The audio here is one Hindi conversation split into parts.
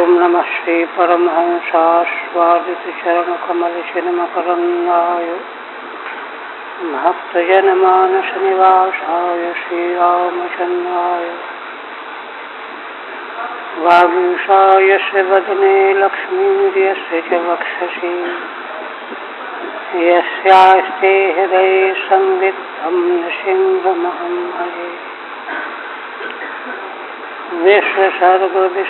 ओम नमः श्री परमहंसास्वादित चरण कमल चिन्मकरन्दाय भक्तजनमानस निवासाय श्रीरामचन्द्राय वागीशाय च वदने लक्ष्मीर्यस्य च वक्षसि यस्यास्ते हृदये संवित्तं नृसिंहमहं भजे। विश्वसर्गविसर्गादि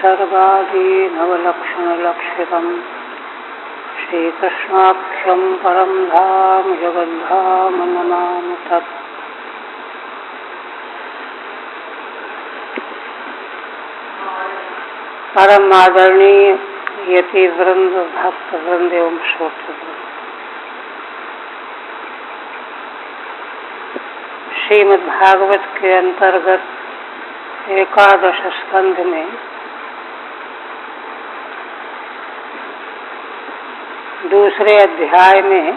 नवलक्षणलक्षितं श्रीकृष्णाख्यं परं धाम जगद्धाम नमामि तत्। परम आदरणीय यति वृंद, भक्त वृंद एवं श्रोतृ वृंद, श्रीमद्भागवत के अंतर्गत एकादश स्कंध में दूसरे अध्याय में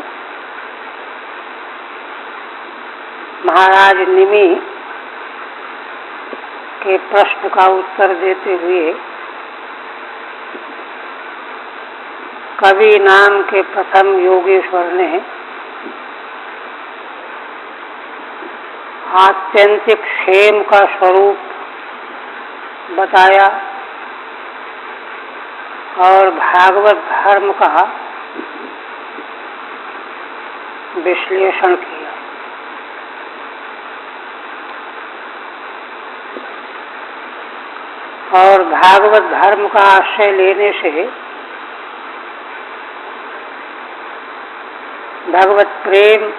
महाराज निमि के प्रश्न का उत्तर देते हुए कवि नाम के प्रथम योगेश्वर ने आत्यंतिक क्षेम का स्वरूप बताया और भागवत धर्म का विश्लेषण किया। और भागवत धर्म का आश्रय लेने से भगवत प्रेम,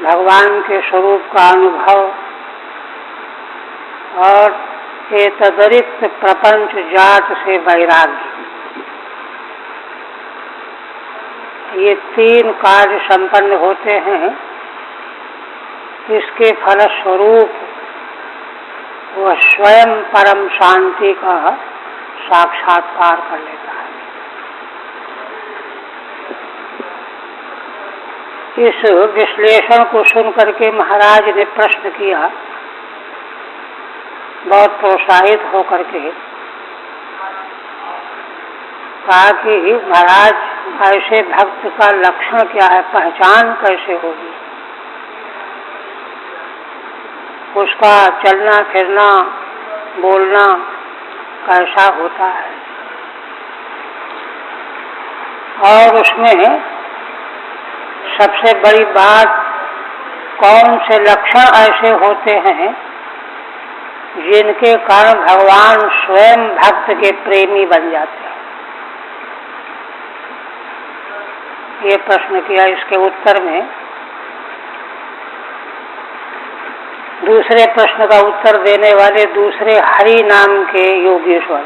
भगवान के स्वरूप का अनुभव और एतदरिक्त प्रपंच जात से वैराग्य, ये तीन कार्य संपन्न होते हैं। इसके फलस्वरूप वह स्वयं परम शांति का साक्षात्कार कर लेता है। इस विश्लेषण को सुनकर के महाराज ने प्रश्न किया, बहुत प्रोत्साहित होकर के कहा कि महाराज, ऐसे भक्त का लक्षण क्या है, पहचान कैसे होगी, उसका चलना फिरना बोलना कैसा होता है, और उसमें सबसे बड़ी बात कौन से लक्षण ऐसे होते हैं जिनके कारण भगवान स्वयं भक्त के प्रेमी बन जाते हैं। ये प्रश्न किया। इसके उत्तर में दूसरे प्रश्न का उत्तर देने वाले दूसरे हरि नाम के योगेश्वर,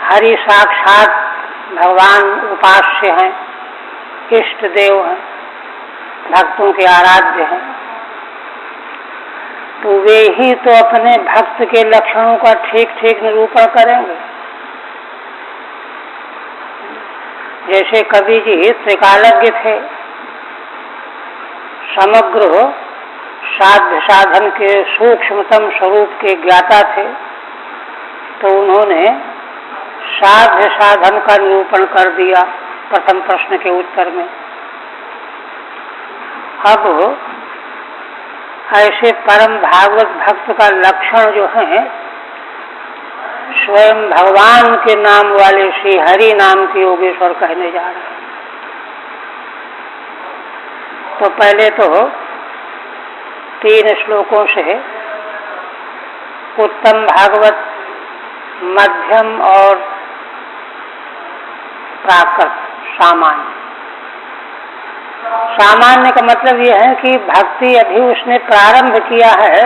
हरि साक्षात भगवान उपास्य हैं, इष्ट देव हैं, भक्तों के आराध्य हैं, तो वे ही तो अपने भक्त के लक्षणों का ठीक ठीक निरूपण करेंगे। जैसे कवि जी त्रिकालज्ञ थे, समग्र साध्य साधन के सूक्ष्मतम स्वरूप के ज्ञाता थे, तो उन्होंने साध्य साधन का निरूपण कर दिया प्रथम प्रश्न के उत्तर में। अब ऐसे परम भागवत भक्त का लक्षण जो है स्वयं भगवान के नाम वाले श्री हरि नाम के योगेश्वर कहने जा रहे हैं। तो पहले तो 3 श्लोकों से उत्तम भागवत, मध्यम और प्राकृत, सामान्य। सामान्य का मतलब यह है कि भक्ति अभी उसने प्रारंभ किया है,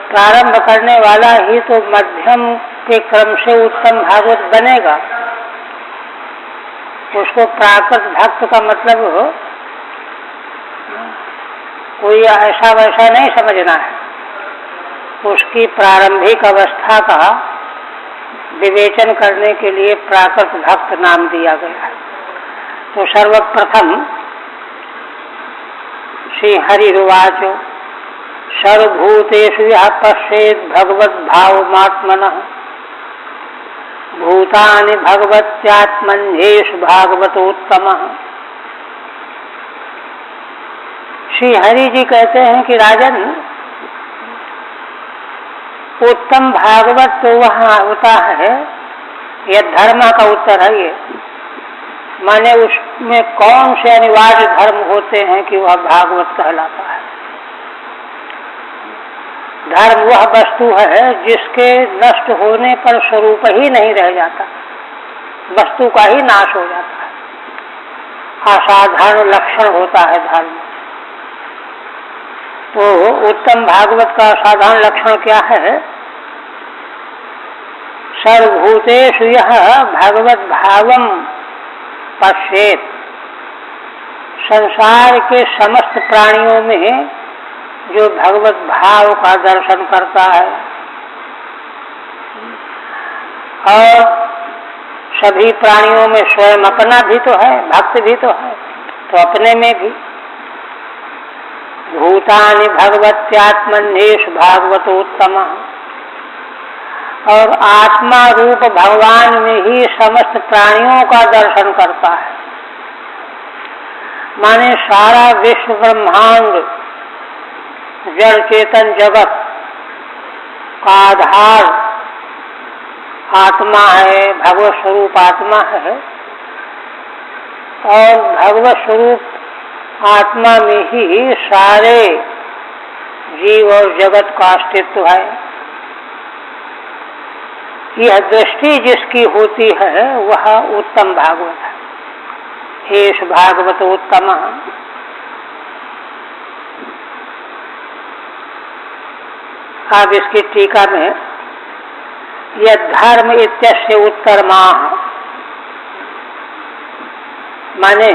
प्रारंभ करने वाला ही तो मध्यम के क्रम से उत्तम भागवत बनेगा। उसको प्राकृत भक्त का मतलब कोई ऐसा वैसा नहीं समझना है, उसकी प्रारंभिक अवस्था का विवेचन करने के लिए प्राकृत भक्त नाम दिया गया है। तो सर्वप्रथम श्री हरिवाच सर्वभूतेषु यः पश्येत् भगवद्भावमात्मनः भूतानि भगवत्यात्मन्येषु भागवतोत्तमः। श्री हरि जी कहते हैं कि राजन, उत्तम भागवत तो वहाँ होता है, यह धर्म का उत्तर है। ये माने उसमें कौन से अनिवार्य धर्म होते हैं कि वह भागवत कहलाता है। धर्म वह वस्तु है जिसके नष्ट होने पर स्वरूप ही नहीं रह जाता, वस्तु का ही नाश हो जाता है। असाधारण लक्षण होता है धर्म। तो उत्तम भागवत का साधारण लक्षण क्या है? सर्वभूतेषु यः भगवत भावम पश्येत्, संसार के समस्त प्राणियों में जो भगवत भाव का दर्शन करता है, और सभी प्राणियों में स्वयं अपना भी तो है, भक्त भी तो है, तो अपने में भी। भूतानि भगवत्यात्मन्येषु भागवतोत्तमः, और आत्मा रूप भगवान में ही समस्त प्राणियों का दर्शन करता है। माने सारा विश्व ब्रह्मांड जड़ चेतन जगत का आधार आत्मा है, भगवत स्वरूप आत्मा है, और भगवत स्वरूप आत्मा में ही सारे जीव और जगत का अस्तित्व है। यह दृष्टि जिसकी होती है वह उत्तम भागवत है। एष भागवत उत्तम। अब इसकी टीका में यह धर्म इत्यस्य उत्तरमाह, माने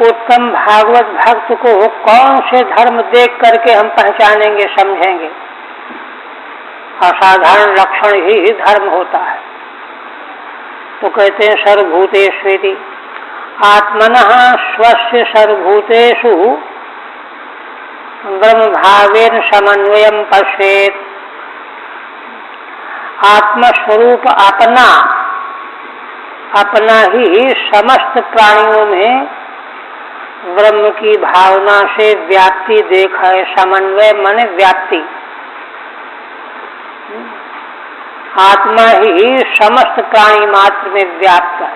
उत्तम भागवत भक्त को कौन से धर्म देख करके हम पहचानेंगे, समझेंगे? असाधारण लक्षण ही धर्म होता है। तो कहते हैं सर्वभूतेष्वेति आत्मनः स्वस्य सर्वभूतेषु ब्रह्म भावेन समन्वयम पश्येत्। आत्मस्वरूप अपना ही समस्त प्राणियों में ब्रह्म की भावना से व्याप्ति देखा है। समन्वय माने व्याप्ति। आत्मा ही समस्त प्राणी मात्र में व्याप्त है,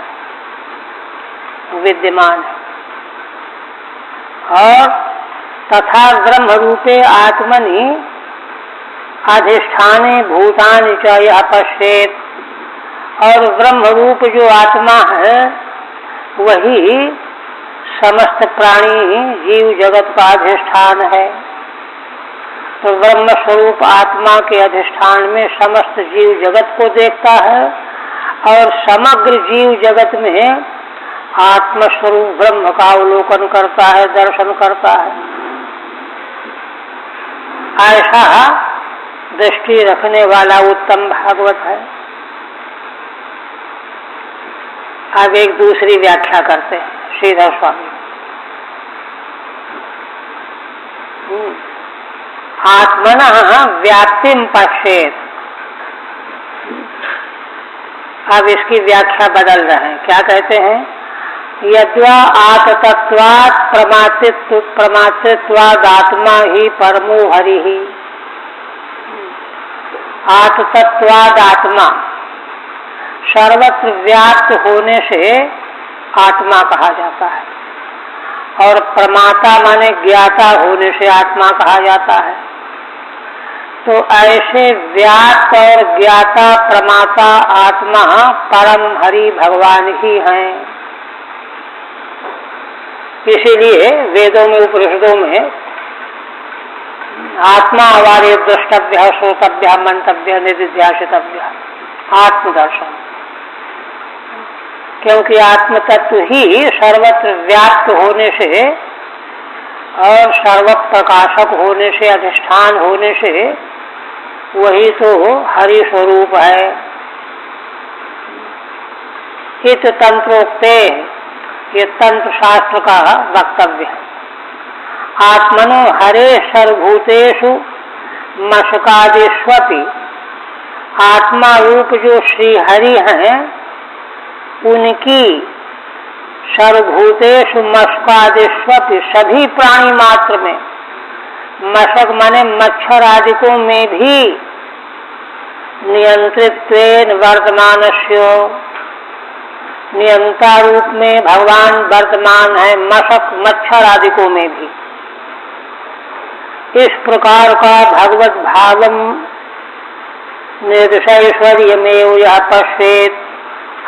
विद्यमान है। और तथा ब्रह्म रूपे आत्मनि अधिष्ठाने भूतानि च यः पश्येत्। और ब्रह्म रूप जो आत्मा है वही समस्त प्राणी जीव जगत का अधिष्ठान है। तो ब्रह्म स्वरूप आत्मा के अधिष्ठान में समस्त जीव जगत को देखता है, और समग्र जीव जगत में आत्मस्वरूप ब्रह्म का अवलोकन करता है, दर्शन करता है। ऐसा दृष्टि रखने वाला उत्तम भागवत है। अब एक दूसरी व्याख्या करते हैं श्रीधर स्वामी। आत्मनः व्याप्तिम पश्येत्। अब इसकी व्याख्या बदल रहे हैं। क्या कहते हैं? यद्वा आत्तत्वात् प्रमातृत्वादात्मा ही परमो हरिः। आत्तत्वादात्मा सर्वत्र व्याप्त होने से आत्मा कहा जाता है, और प्रमाता माने ज्ञाता होने से आत्मा कहा जाता है। तो ऐसे व्याप्त और ज्ञाता प्रमाता आत्मा परम हरि भगवान ही हैं। इसीलिए वेदों में उपनिषदों में आत्मा अवार्य द्रष्टव्य श्रोतव्य मंतव्य निधिध्यासितव्य आत्मदर्शन। क्योंकि आत्म तत्व ही सर्वत्र व्याप्त होने से और सर्व प्रकाशक होने से, अधिष्ठान होने से वही तो हरि स्वरूप है। इत तंत्रोक्ते, ये तंत्र शास्त्र का वक्तव्य है। आत्मनो हरे सर्वभूतेषु मशकादिष्वपि, आत्मा रूप जो श्री हरि हैं उनकी सर्वभूतेषु मशकादिष्वपि, सभी प्राणी मात्र में, मशक माने मच्छर आदिकों में भी, नियंत्रित्वेन वर्तमानस्यो, नियंता रूप में भगवान वर्तमान है मशक मच्छर आदिकों में भी। इस प्रकार का भगवत भावम निर्दिशैश्वर्य में यह पश्चेत,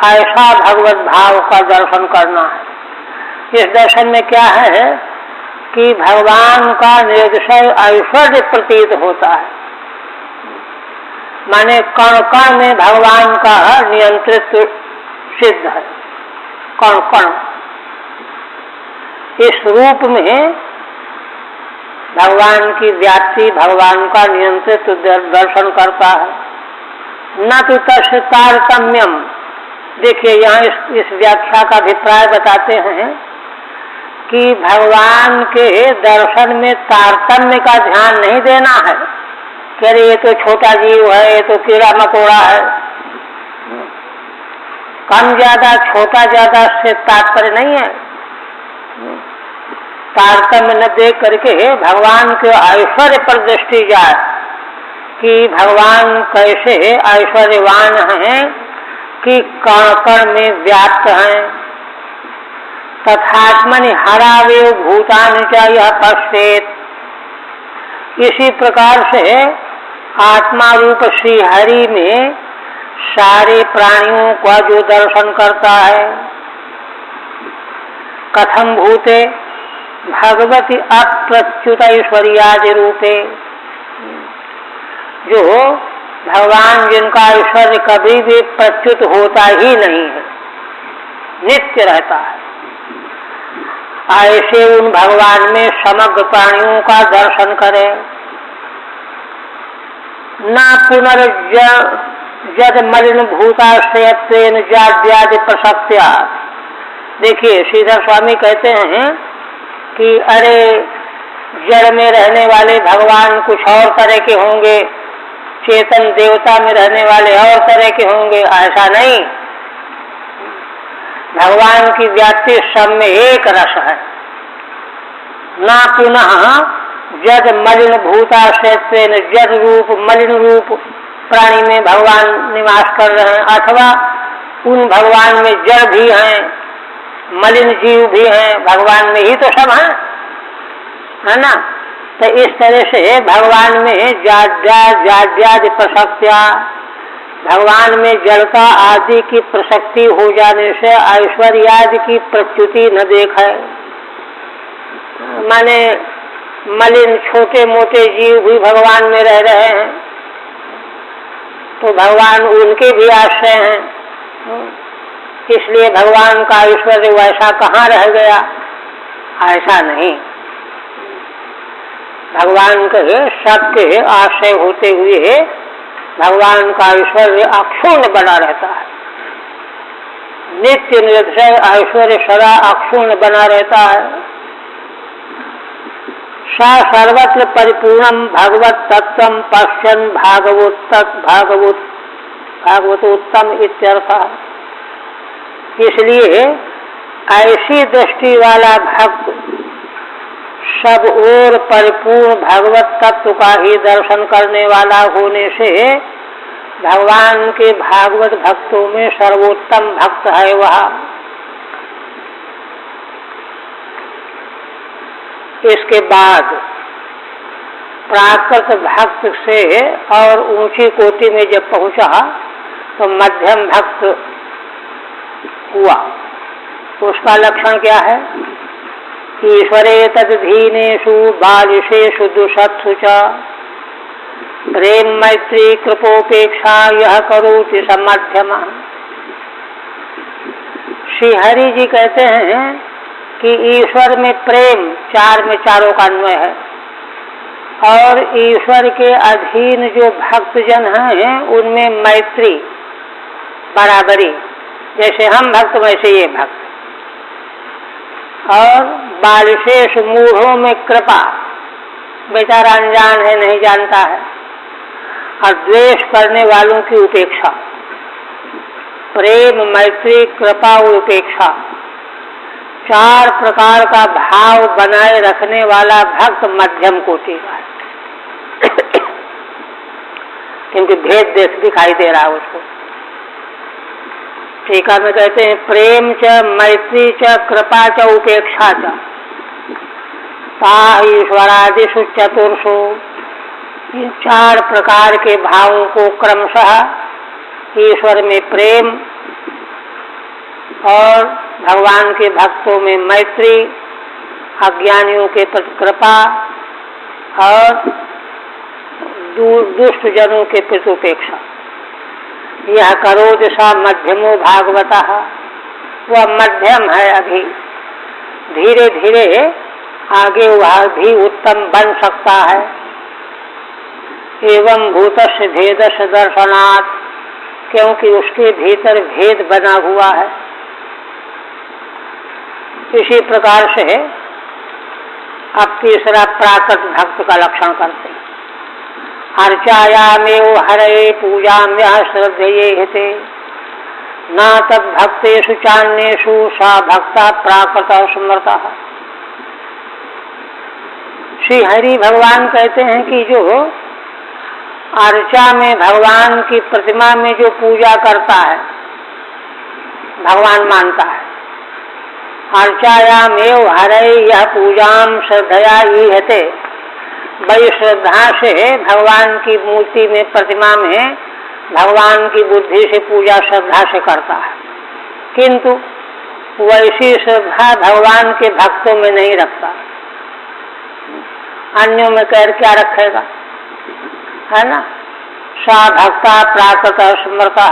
ऐसा भगवत भाव का दर्शन करना है। इस दर्शन में क्या है कि भगवान का निर्दिशय ऐश्वर्य प्रतीत होता है, माने कण कण में भगवान का नियंत्रित्व सिद्ध है। कण कण इस रूप में भगवान की व्याप्ति, भगवान का नियंत्रित्व दर्शन करता है। न तो तस्य तारतम्यम, देखिए यहाँ इस व्याख्या का अभिप्राय बताते हैं कि भगवान के दर्शन में तारतम्य का ध्यान नहीं देना है कि अरे ये तो छोटा जीव है, ये तो कीड़ा मकोड़ा है। कम ज्यादा, छोटा ज्यादा से तात्पर्य नहीं है। तारतम्य न देख करके भगवान के ऐश्वर्य पर दृष्टि जाए कि भगवान कैसे ऐश्वर्यवान हैं कि कण कण में व्याप्त हैं। तथात्मनि हरावेव भूतानि च यह पश्येत, इसी प्रकार से आत्मा रूप श्री हरि में सारे प्राणियों का जो दर्शन करता है। कथम भूते भगवती अप्रच्युत ऐश्वर्यादि रूपे, जो भगवान जिनका ऐश्वर्य कभी भी प्रच्युत होता ही नहीं है, नित्य रहता है, ऐसे उन भगवान में समग्र प्राणियों का दर्शन करें। न पुनर्जद मलिन भूताश्रयत्वेन जाड्यादि प्रसक्त्या। देखिए श्रीधर स्वामी कहते हैं कि अरे जड़ में रहने वाले भगवान कुछ और तरह के होंगे, चेतन देवता में रहने वाले और तरह के होंगे, ऐसा नहीं। भगवान की व्याप्ति सब में एक रस है। ना पुनः जद मलिन भूताश्रयत्वेन, जद रूप मलिन रूप प्राणी में भगवान निवास कर रहे हैं, अथवा उन भगवान में जड़ भी हैं, मलिन जीव भी हैं, भगवान में ही तो सब हैं, है ना। तो इस तरह से भगवान में जाड्यादि प्रसक्त्या, भगवान में जड़ता आदि की प्रसक्ति हो जाने से ऐश्वर्यादि की प्रच्युति न देखे। माने मलिन छोटे मोटे जीव भी भगवान में रह रहे हैं तो भगवान उनके भी आश्रय हैं, इसलिए भगवान का ऐश्वर्य वैसा कहाँ रह गया, ऐसा नहीं। भगवान के सबके आश्रय होते हुए भगवान का ऐश्वर्य अक्षुण्ण बना रहता है, नित्य निरक्षय ऐश्वर्य सदा अक्षुण्ण बना रहता है। सा सर्वत्र परिपूर्णम भगवत तत्वम पश्यन् भागवतोत्तम इत्यर्थ। इसलिए ऐसी दृष्टि वाला भक्त सब और परिपूर्ण भगवत तत्व का ही दर्शन करने वाला होने से भगवान के भागवत भक्तों में सर्वोत्तम भक्त है वह। इसके बाद प्राकृत भक्त से और ऊंची कोटि में जब पहुंचा तो मध्यम भक्त हुआ। उसका लक्षण क्या है? ईश्वरे तद्दीनेषु बालिशेषु दुषत्सु च प्रेम मैत्री कृपोपेक्षा यह करोति समध्यम। श्री हरि जी कहते हैं कि ईश्वर में प्रेम, चार में चारों का अन्वय है, और ईश्वर के अधीन जो भक्तजन हैं उनमें मैत्री बराबरी, जैसे हम भक्त वैसे ये भक्त, और बालिशेष मूढ़ों में कृपा, बेचारा अनजान है, नहीं जानता है। और द्वेष करने वालों की उपेक्षा, प्रेम, मैत्री, कृपा और उपेक्षा, 4 प्रकार का भाव बनाए रखने वाला भक्त मध्यम कोटि का है। क्योंकि भेद देख दिखाई दे रहा है उसको। टीका में कहते हैं प्रेम च मैत्री च कृपा च उपेक्षा च ता ईश्वरादिषु चतुर्षु, इन 4 प्रकार के भावों को क्रमशः ईश्वर में प्रेम और भगवान के भक्तों में मैत्री, अज्ञानियों के प्रति कृपा और दुष्ट जनों के प्रति उपेक्षा। यह करो दिशा मध्यमो भागवतः, वह मध्यम है, अभी धीरे धीरे आगे वह भी उत्तम बन सकता है। एवं भूतस्य भेदस्य दर्शनात्, क्योंकि उसके भीतर भेद बना हुआ है। इसी प्रकार से अब तीसरा प्राकृत भक्त का लक्षण करते हैं। अर्चायामेव हरे पूजाम्यः श्रद्धयेहिते न तद्भक्तेषु चान्येषु सा भक्ता प्राकृतः स्मृतः। श्री हरि भगवान कहते हैं कि जो अर्चा में भगवान की प्रतिमा में जो पूजा करता है, भगवान मानता है। अर्चायामेव हरे यह पूजाम श्रद्धया ईहते, बड़ी श्रद्धा से भगवान की मूर्ति में, प्रतिमा में भगवान की बुद्धि से पूजा श्रद्धा से करता है, किंतु वैसी श्रद्धा भगवान के भक्तों में नहीं रखता। अन्यों में कर क्या रखेगा, है ना। सा भक्ता प्राकृत स्मृता,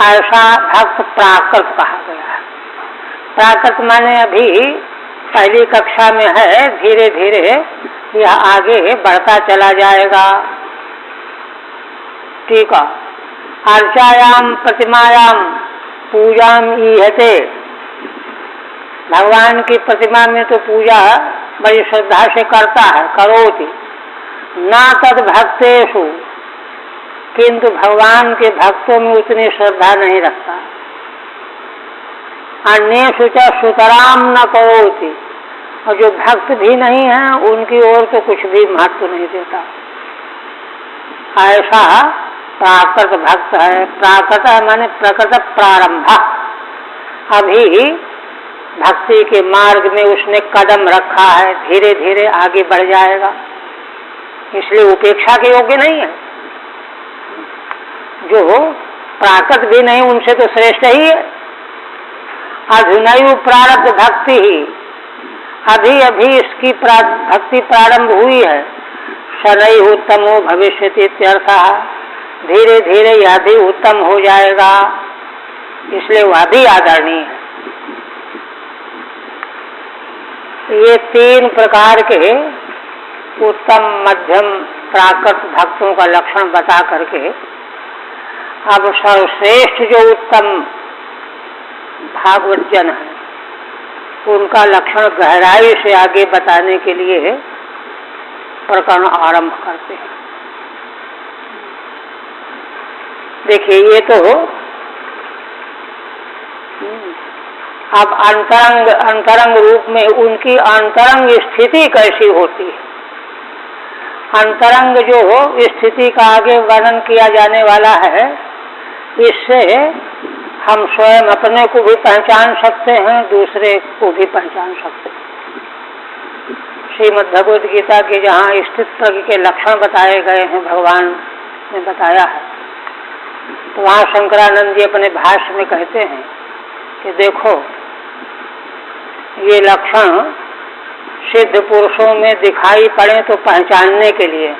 ऐसा भक्त प्राकृत कहा गया है। प्राकृत माने अभी पहली कक्षा में है, धीरे धीरे यह आगे बढ़ता चला जाएगा। ठीक है। अर्चायाम प्रतिमायाम पूजाम ईहते, भगवान की प्रतिमा में तो पूजा बड़ी श्रद्धा से करता है, करोति। ना तद भक्तेषु, किंतु भगवान के भक्तों में उतनी श्रद्धा नहीं रखता। अन्येषु च सुतराम न करोति, और जो भक्त भी नहीं है उनकी ओर तो कुछ भी महत्व नहीं देता। ऐसा प्राकृत भक्त है। प्राकृत माने प्रकृत प्रारंभ, अभी भक्ति के मार्ग में उसने कदम रखा है, धीरे धीरे आगे बढ़ जाएगा, इसलिए उपेक्षा के योग्य नहीं है। जो प्राकृत भी नहीं उनसे तो श्रेष्ठ ही है। अधुनैव प्रारब्ध भक्ति ही, अभी अभी इसकी भक्ति प्रारंभ हुई है। शनैः उत्तमो भविष्यति इत्यर्थः, धीरे धीरे यह भी उत्तम हो जाएगा, इसलिए वह भी आदरणीय है। ये 3 प्रकार के उत्तम मध्यम प्राकृत भक्तों का लक्षण बता करके अब सर्वश्रेष्ठ जो उत्तम भागवत जन है उनका लक्षण गहराई से आगे बताने के लिए प्रकरण आरंभ करते हैं। देखिए, ये तो अब अंतरंग रूप में उनकी अंतरंग स्थिति कैसी होती है। अंतरंग जो स्थिति का आगे वर्णन किया जाने वाला है, इससे हम स्वयं अपने को भी पहचान सकते हैं, दूसरे को भी पहचान सकते हैं। श्रीमद् भगवद गीता के जहाँ स्थित प्रज्ञ के लक्षण बताए गए हैं, भगवान ने बताया है, तो वहाँ शंकरानंद जी अपने भाष्य में कहते हैं कि देखो, ये लक्षण सिद्ध पुरुषों में दिखाई पड़े तो पहचानने के लिए,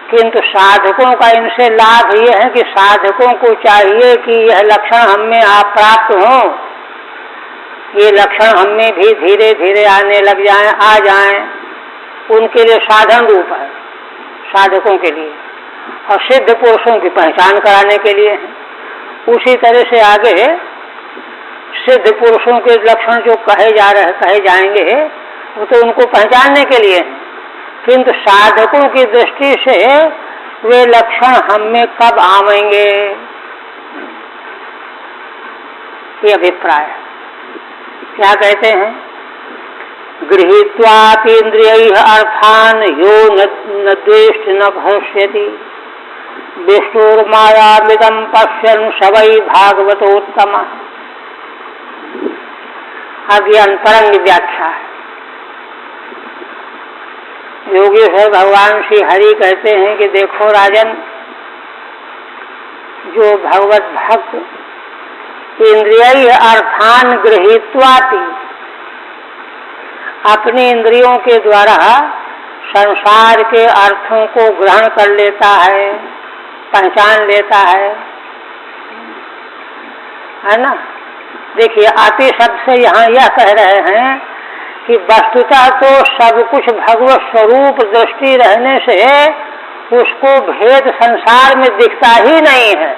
किंतु साधकों का इनसे लाभ ये है कि साधकों को चाहिए कि यह लक्षण हम में आप प्राप्त हों, ये लक्षण हम में भी धीरे धीरे आने लग जाएं, आ जाएं। उनके लिए साधन रूप है, साधकों के लिए, और सिद्ध पुरुषों की पहचान कराने के लिए है। उसी तरह से आगे सिद्ध पुरुषों के लक्षण जो कहे जाएंगे वो तो उनको पहचानने के लिए हैं, किंतु साधकों की दृष्टि से वे लक्षण हम में कब आवेंगे, ये अभिप्राय है। क्या कहते हैं? गृहीत्वापीन्द्रियैः अर्थान् यो न द्वेष्टि न भविष्यति विष्णुर्मायामिदं पश्यन् स वै भागवतोत्तमः। अब ये अंतरंग व्याख्या है। योगेश्वर भगवान श्री हरि कहते हैं कि देखो राजन, जो भगवत भक्त इंद्रिय अर्थान गृहीत्वापि, अपनी इंद्रियों के द्वारा संसार के अर्थों को ग्रहण कर लेता है, पहचान लेता है ना। देखिए, आते शब्द से यहाँ यह कह रहे हैं कि वस्तुतः तो सब कुछ भगवत स्वरूप दृष्टि रहने से उसको भेद संसार में दिखता ही नहीं है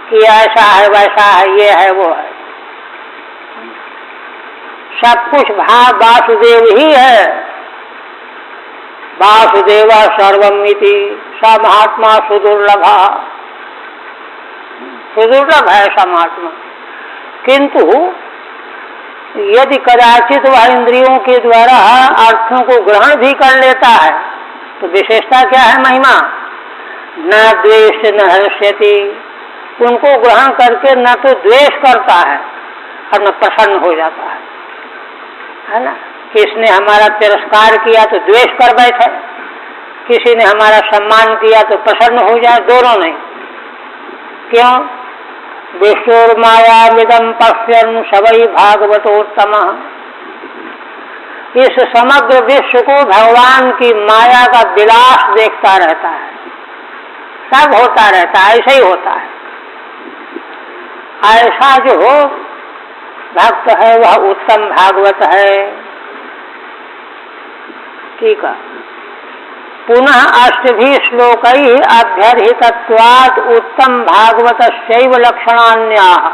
कि ऐसा है, वैसा है, ये है, वो है। सब कुछ भाव वासुदेव ही है। वासुदेव सर्वमिति स महात्मा सुदुर्लभ, सुदुर्लभ है स महात्मा। किंतु यदि कदाचित वह इंद्रियों के द्वारा अर्थों को ग्रहण भी कर लेता है तो विशेषता क्या है? महिमा। न द्वेष न हर्ष्यति, उनको ग्रहण करके न तो द्वेष करता है और न प्रसन्न हो जाता है ना। किसने हमारा तिरस्कार किया तो द्वेष कर बैठे, किसी ने हमारा सम्मान किया तो प्रसन्न हो जाए, दोनों नहीं। क्यों? विष्णुर्मायामिदं पश्यन् स वै भागवतोत्तमः। इस समग्र विश्व को भगवान की माया का विलास देखता रहता है, सब होता रहता है, ऐसा ही होता है। ऐसा जो भक्त है वह उत्तम भागवत है। ठीक है। पुनः अष्टभी श्लोकैः अभ्यर्हितत्वात् उत्तम भागवतस्यैव लक्षणान्याः।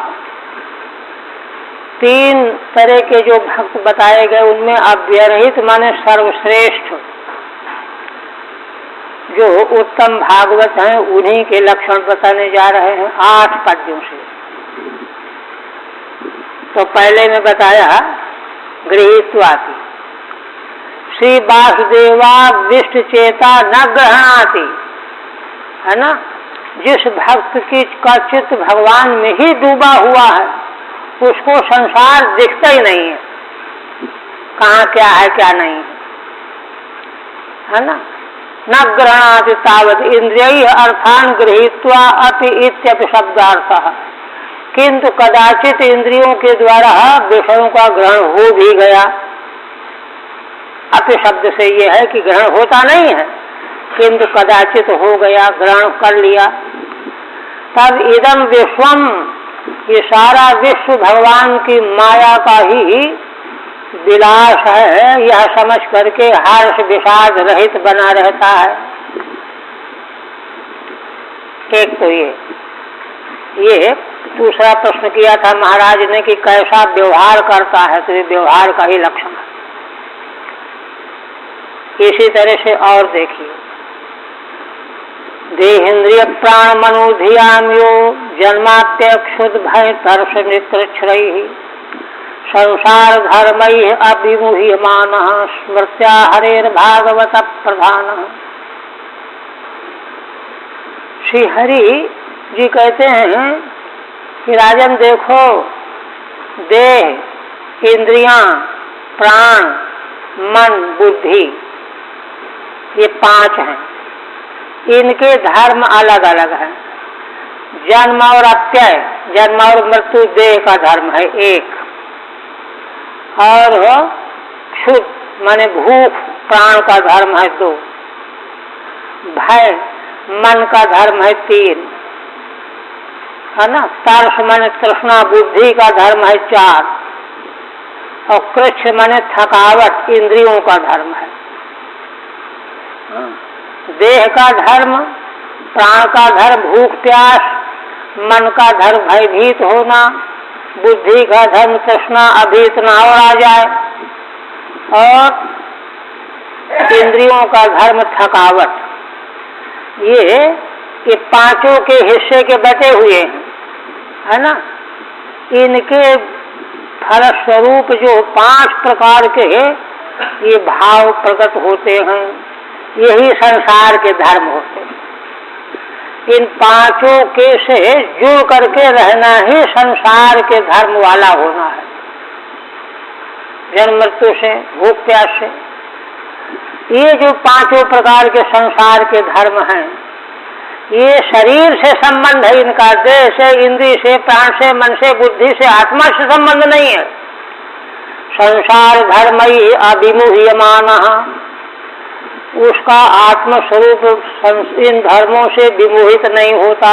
3 तरह के जो भक्त बताए गए उनमें अभ्यर्हित माने सर्वश्रेष्ठ जो उत्तम भागवत हैं उन्हीं के लक्षण बताने जा रहे हैं 8 पद्यों से। तो पहले में बताया गृहीत्वापि, श्री वासुदेवा विष्ट चेता न ग्रहणाति, है ना। जिस भक्त की का चित्त भगवान में ही डूबा हुआ है उसको संसार दिखता ही नहीं है, कहाँ क्या है क्या नहीं है ना। न ग्रहणाति तावत् इंद्रिय अर्थान गृहीत्वा अपि इत्यपि शब्दार्थः। किंतु कदाचित इंद्रियों के द्वारा विषयों का ग्रहण हो भी गया। अपि शब्द से ये है कि ग्रहण होता नहीं है, किंतु कदाचित हो गया, ग्रहण कर लिया। तब इदम विश्वम, ये सारा विश्व भगवान की माया का ही विलास है, यह समझ करके हर्ष विषाद रहित बना रहता है। एक तो ये दूसरा प्रश्न किया था महाराज ने कि कैसा व्यवहार करता है, तो ये व्यवहार का ही लक्षण है। इसी तरह से और देखिए, देहेन्द्रिय प्राण मनोधियाम यो जन्माप्यक्षुद भय तर्ष निकृच्छ्रैः संसार धर्मैः अभिमुह्यमानः स्मृत्या हरेर्भागवत प्रधानः। श्री हरि जी कहते हैं कि राजन देखो, देह, इंद्रियां, प्राण, मन, बुद्धि, ये 5 हैं। इनके धर्म अलग अलग हैं। जन्म और अत्यय, जन्म और मृत्यु देह का धर्म है एक, और क्षुध माने भूख प्राण का धर्म है 2, भय मन का धर्म है 3, है ना। तर्ष माने तृष्णा बुद्धि का धर्म है 4, और कृच्छ माने थकावट इंद्रियों का धर्म है। देह का धर्म, प्राण का धर्म भूख प्यास, मन का धर्म भयभीत होना, बुद्धि का धर्म तृष्णा अभी इतना और आ जाए, और इंद्रियों का धर्म थकावट, ये पांचों के हिस्से के बटे हुए हैं, है ना। इनके फलस्वरूप जो 5 प्रकार के ये भाव प्रकट होते हैं, यही संसार के धर्म होते हैं। इन पांचों के से जुड़ करके रहना ही संसार के धर्म वाला होना है। जन्म मृत्यु से, भूख प्यास से, ये जो पांचों प्रकार के संसार के धर्म हैं, ये शरीर से संबंध है इनका, देह से, इंद्रिय से, प्राण से, मन से, बुद्धि से, आत्मा से संबंध नहीं है। संसार धर्म ही अभिमुह्यमानः, उसका आत्मस्वरूप इन धर्मों से विमोहित नहीं होता।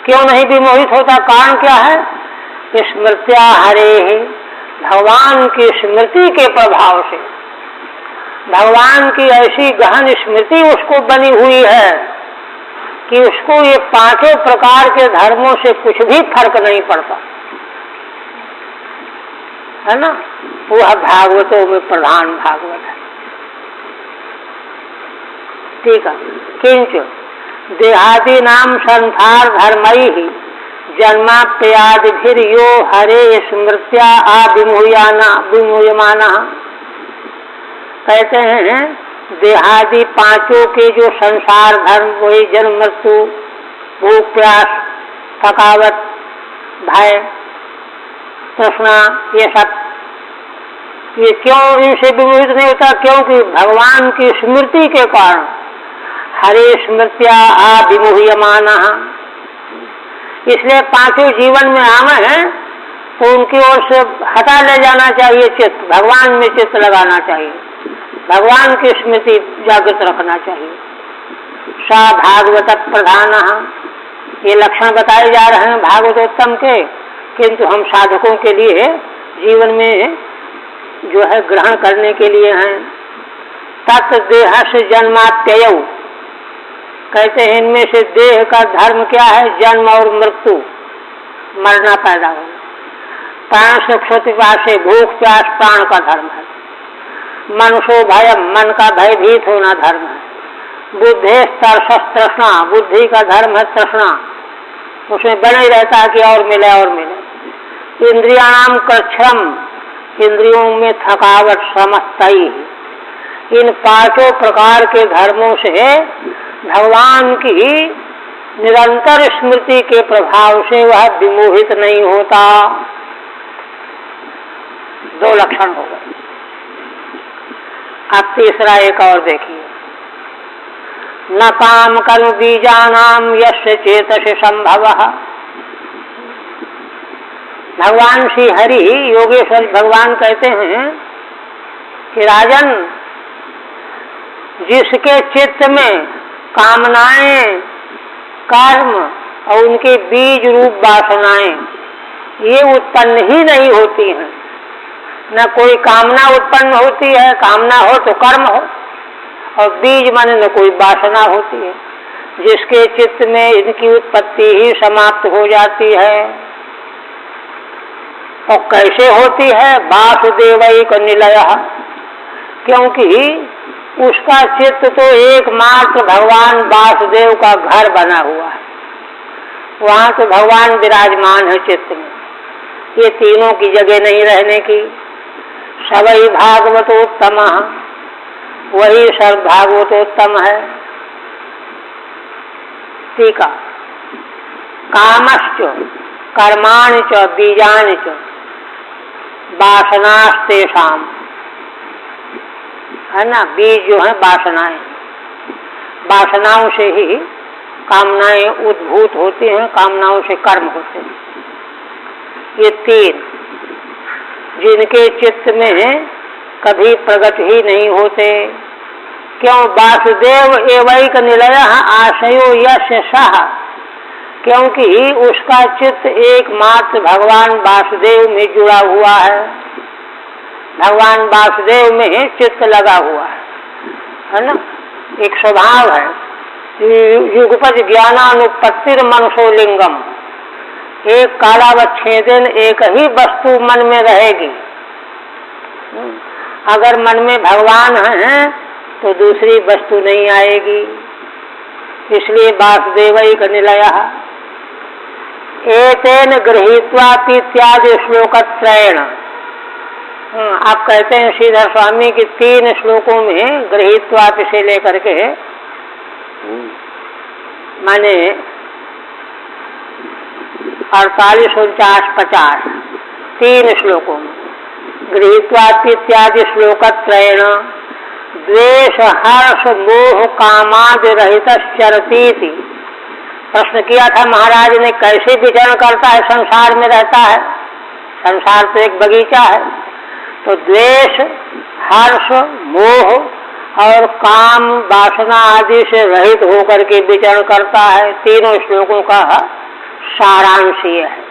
क्यों नहीं विमोहित होता? कारण क्या है? स्मृत्या हरे, भगवान की स्मृति के प्रभाव से, भगवान की ऐसी गहन स्मृति उसको बनी हुई है कि उसको ये पांचों प्रकार के धर्मों से कुछ भी फर्क नहीं पड़ता, है ना। वह भागवतों में प्रधान भागवत है। ठीक है। किंच देहादि नाम संसार धर्मैः जन्माप्यादिभिर्यो हरे स्मृत्या विमुह्यमानः। कहते हैं देहादि पांचों के जो संसार धर्म, वही जन्म मृत्यु, भूख प्यास, थकावट, भय, तृष्णा, ये सब, ये क्यों इनसे विमोहित नहीं होता? क्योंकि भगवान की स्मृति के कारण, हरे स्मृत्या विमुह्यमानः। इसलिए पांचों जीवन में आवे हैं तो उनकी ओर से हटा ले जाना चाहिए चित्त, भगवान में चित्त लगाना चाहिए, भगवान की स्मृति जागृत रखना चाहिए। सा भागवत प्रधानः, ये लक्षण बताए जा रहे हैं भागवतोत्तम के, किंतु हम साधकों के लिए जीवन में जो है ग्रहण करने के लिए हैं। तत् देह से जन्माप्ययौ, कहते हैं इनमें से देह का धर्म क्या है? जन्म और मृत्यु, मरना, पैदा होना। प्राण से क्षतिपाशे, भूख प्यास प्राण का धर्म है। मनुष्यो भयम, मन का भयभीत होना धर्म है। बुद्धे तरसस तृष्णा, बुद्धि का धर्म है तृष्णा, उसमें बने रहता है कि और मिले और मिले। इंद्रियाणाम कृच्छ्रम, इंद्रियों में थकावट, समस्तई। इन पांचों प्रकार के धर्मों से भगवान की निरंतर स्मृति के प्रभाव से वह विमोहित नहीं होता। 2 लक्षण हो गए। अब तीसरा एक और देखिए। न काम कर्म बीजानाम यस्य चेतसि संभवः। भगवान श्री हरि योगेश्वर भगवान कहते हैं कि राजन, जिसके चित्त में कामनाएं, कर्म और उनके बीज रूप वासनाएं ये उत्पन्न ही नहीं होती हैं, न कोई कामना उत्पन्न होती है, कामना हो तो कर्म हो, और बीज माने न कोई वासना होती है, जिसके चित्त में इनकी उत्पत्ति ही समाप्त हो जाती है। और कैसे होती है? वासुदेवैक निलयः, क्योंकि उसका चित्त तो एकमात्र भगवान वासुदेव का घर बना हुआ है, वहाँ तो भगवान विराजमान है चित्त में। ये तीनों की जगह नहीं रहने की। सवै भागवतोत्तमः, वही सर्व भागवतोत्तम है। टीका। कामश्च कर्माणि च बीजानि च वासनास्तेषाम्, है ना। बीज जो है वासनाएं, वासनाओं से ही कामनाएं उद्भूत होती हैं, कामनाओं से कर्म होते हैं। ये 3 जिनके चित्त में कभी प्रकट ही नहीं होते। क्यों? वासुदेव एवैक निलयः आशयो यस्य सः, क्योंकि उसका चित्त एकमात्र भगवान वासुदेव में जुड़ा हुआ है, भगवान वासुदेव में चित्त लगा हुआ है ना। एक स्वभाव है, युगपज ज्ञानानुपत्तिर मनुष्यो लिंगम, एक कालावच्छेदन एक ही वस्तु मन में रहेगी। अगर मन में भगवान है तो दूसरी वस्तु नहीं आएगी। इसलिए वासुदेवैक निलयः एतेन गृहीत्वापि इत्यादि श्लोकत्रयेण। आप कहते हैं श्रीधर स्वामी की 3 श्लोकों में गृहीत्वापि से लेकर के माने 48, 49, 50 3 श्लोकों में गृहीत्वापि इत्यादि श्लोकत्रयेण द्वेष हर्ष मोह कामादि रहित चरतीति। प्रश्न किया था महाराज ने, कैसे विचरण करता है, संसार में रहता है, संसार तो एक बगीचा है, तो द्वेष हर्ष मोह और काम वासना आदि से रहित होकर के विचरण करता है। तीनों श्लोकों का सारांश ये है।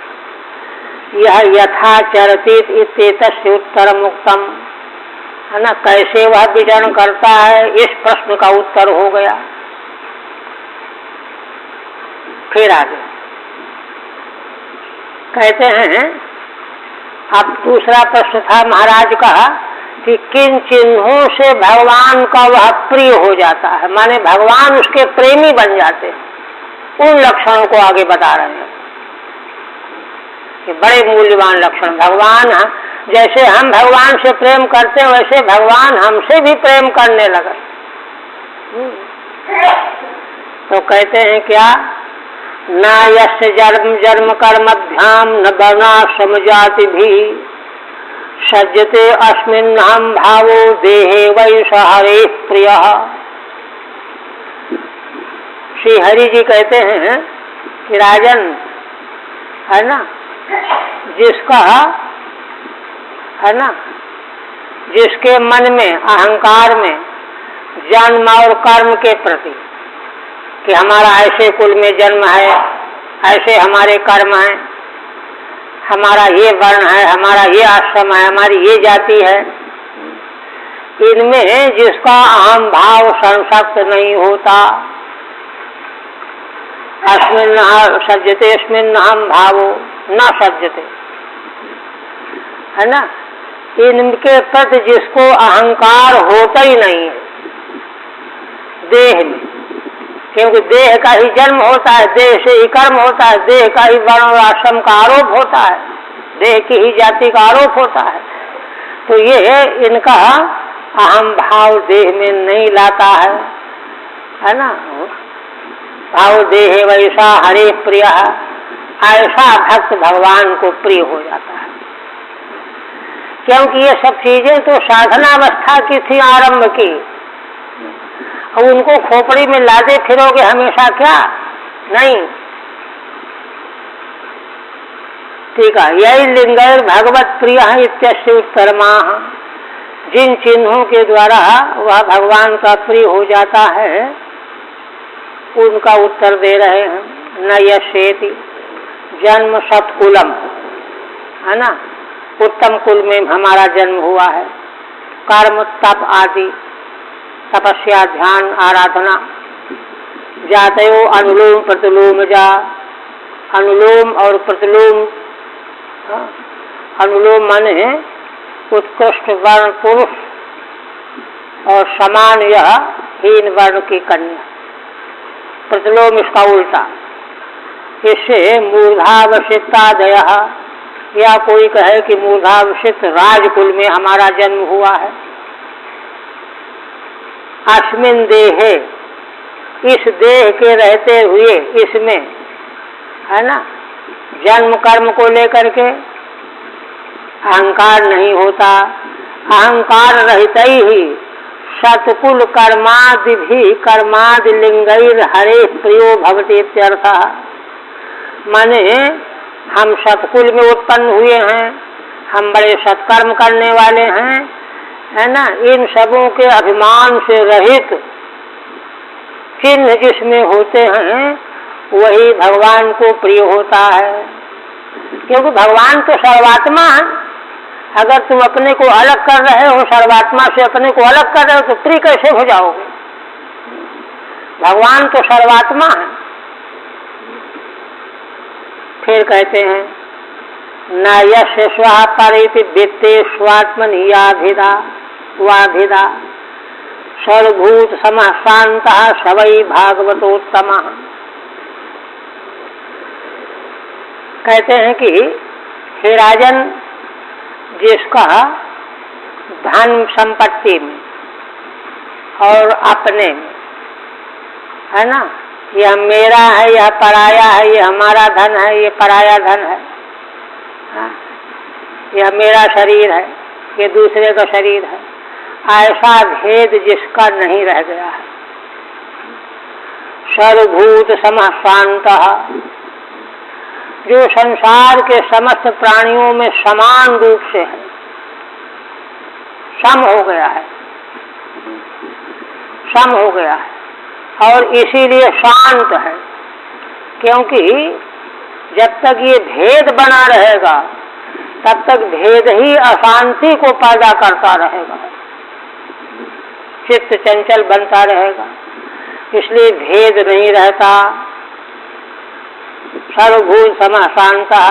यह यथा चरतीत इत्येतस्य उत्तरम उक्तम, है ना, कैसे वह विचरण करता है, इस प्रश्न का उत्तर हो गया। फिर आगे कहते हैं, अब दूसरा प्रश्न था महाराज का कि किन चिन्हों से भगवान का वह प्रिय हो जाता है, माने भगवान उसके प्रेमी बन जाते हैं। उन लक्षणों को आगे बता रहे हैं कि बड़े मूल्यवान लक्षण। भगवान, जैसे हम भगवान से प्रेम करते हैं वैसे भगवान हमसे भी प्रेम करने लगे। तो कहते हैं क्या, न यस्य जन्म जन्म कर्मभ्याम न वर्णाश्रम जाति भी सज्जते अस्मिन् हम भावो देहे वै स हरे प्रिय। श्री हरि जी कहते हैं कि राजन, है ना, जिसका, है ना, जिसके मन में अहंकार में जन्म और कर्म के प्रति कि हमारा ऐसे कुल में जन्म है, ऐसे हमारे कर्म हैं, हमारा ये वर्ण है, हमारा ये आश्रम है, हमारी ये जाति है, इनमें जिसका अहम भाव संसक्त नहीं होता, अस्मिन् सज्जते अस्मिन् अहम भावो न सज्जते, है ना, इनके प्रति जिसको अहंकार होता ही नहीं है देह में, क्योंकि देह का ही जन्म होता है, देह से ही कर्म होता है, देह का ही वर्ण और आश्रम का आरोप होता है, देह की ही जाति का आरोप होता है। तो ये इनका अहम भाव देह में नहीं लाता है ना। भाव देहे वैसा हरे प्रिय, ऐसा भक्त भगवान को प्रिय हो जाता है। क्योंकि ये सब चीजें तो साधनावस्था की थी, आरंभ की, उनको खोपड़ी में लादे फिरोगे हमेशा क्या, नहीं। ठीक है, यही लिंगैर भगवत प्रिय इत्यस्य उत्तरमा। जिन चिन्हों के द्वारा वह भगवान का प्रिय हो जाता है उनका उत्तर दे रहे हैं। न यशेति जन्म सत्कुलम, है ना, उत्तम कुल में हमारा जन्म हुआ है, कर्म तप आदि, तपस्या ध्यान आराधना, जातयो अनुलोम प्रतिलोम जा, अनुलोम और प्रतिलोम, अनुलोम माने उत्कृष्ट वर्ण पुरुष और समान यह हीन वर्ण की कन्या, प्रतिलोम इसका उल्टा। इससे मूर्धावशिष्टादय, या कोई कहे कि मूर्धावशिष्ट राजकुल में हमारा जन्म हुआ है। अस्मिन देहे, इस देह के रहते हुए इसमें, है ना, जन्म कर्म को लेकर के अहंकार नहीं होता, अहंकार रहते ही सतकुल कर्मादि भी कर्मादि लिंगैर हरे प्रियो भवति इत्यर्थः। माने हम सतकुल में उत्पन्न हुए हैं, हम बड़े सत्कर्म करने वाले हैं, है ना, इन सबों के अभिमान से रहित चिन्ह जिसमें होते हैं वही भगवान को प्रिय होता है। क्योंकि भगवान तो सर्वात्मा है। अगर तुम अपने को अलग कर रहे हो, सर्वात्मा से अपने को अलग कर रहे हो, तो प्रिय कैसे हो जाओगे? भगवान तो सर्वात्मा है। फिर कहते हैं न यस्य स्वः परेति वित्ते स्वात्मनीयाभिधा वाभिधा सर्वभूत समः शान्तः स वै भागवतोत्तमः। कहते हैं कि हे राजन, जिसका धन संपत्ति में और अपने में है ना, यह मेरा है, यह पराया है, यह हमारा धन है, यह पराया धन है, यह मेरा शरीर है, ये दूसरे का शरीर है, ऐसा भेद जिसका नहीं रह गया है। सर्वभूत समः शान्तः, जो संसार के समस्त प्राणियों में समान रूप से है, सम हो गया है, सम हो गया है और इसीलिए शांत है, क्योंकि जब तक ये भेद बना रहेगा तब तक भेद ही अशांति को पैदा करता रहेगा, चित्त चंचल बनता रहेगा, इसलिए भेद नहीं रहता। सर्वभूत समः शान्तः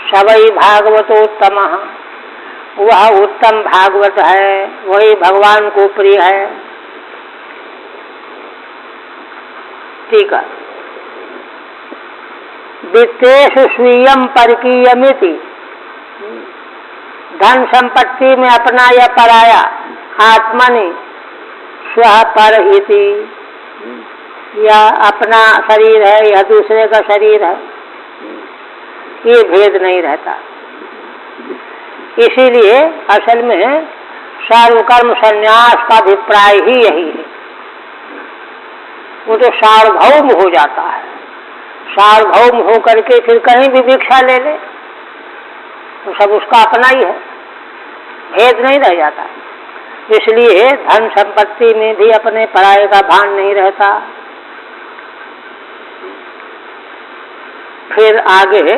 स वै भागवतोत्तमः, वह उत्तम भागवत है, वही भगवान को प्रिय है। ठीक है। वित्तेषु स्वीयं परकीयमिति, धन संपत्ति में अपना या पराया, आत्मनि स्वः पर इति, या अपना शरीर है या दूसरे का शरीर है, ये भेद नहीं रहता। इसीलिए असल में सर्वकर्म संन्यास का अभिप्राय ही यही है। वो तो सार्वभौम हो जाता है, सार्वभौम हो करके फिर कहीं भी भिक्षा ले ले तो सब उसका अपना ही है, भेद नहीं रह जाता। इसलिए धन संपत्ति में भी अपने पराये का भान नहीं रहता। फिर आगे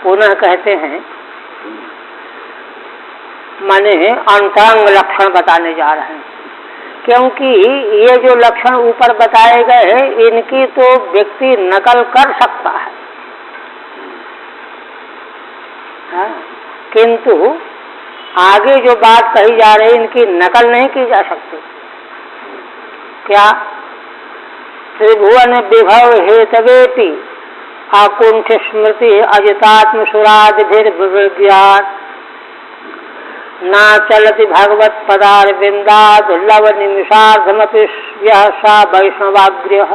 पुनः कहते हैं, माने अंतरंग लक्षण बताने जा रहे हैं, क्योंकि ये जो लक्षण ऊपर बताए गए इनकी तो व्यक्ति नकल कर सकता है, किंतु आगे जो बात कही जा रही इनकी नकल नहीं की जा सकती। क्या? त्रिभुवन विभव हेतवेपि आकुंठ स्मृति अजितात्म सुरादिभिर्विज्ञात ना चलति भगवत पदारविंदाद लव निमिषार्धमपि यः सा वैष्णवाग्र्यः।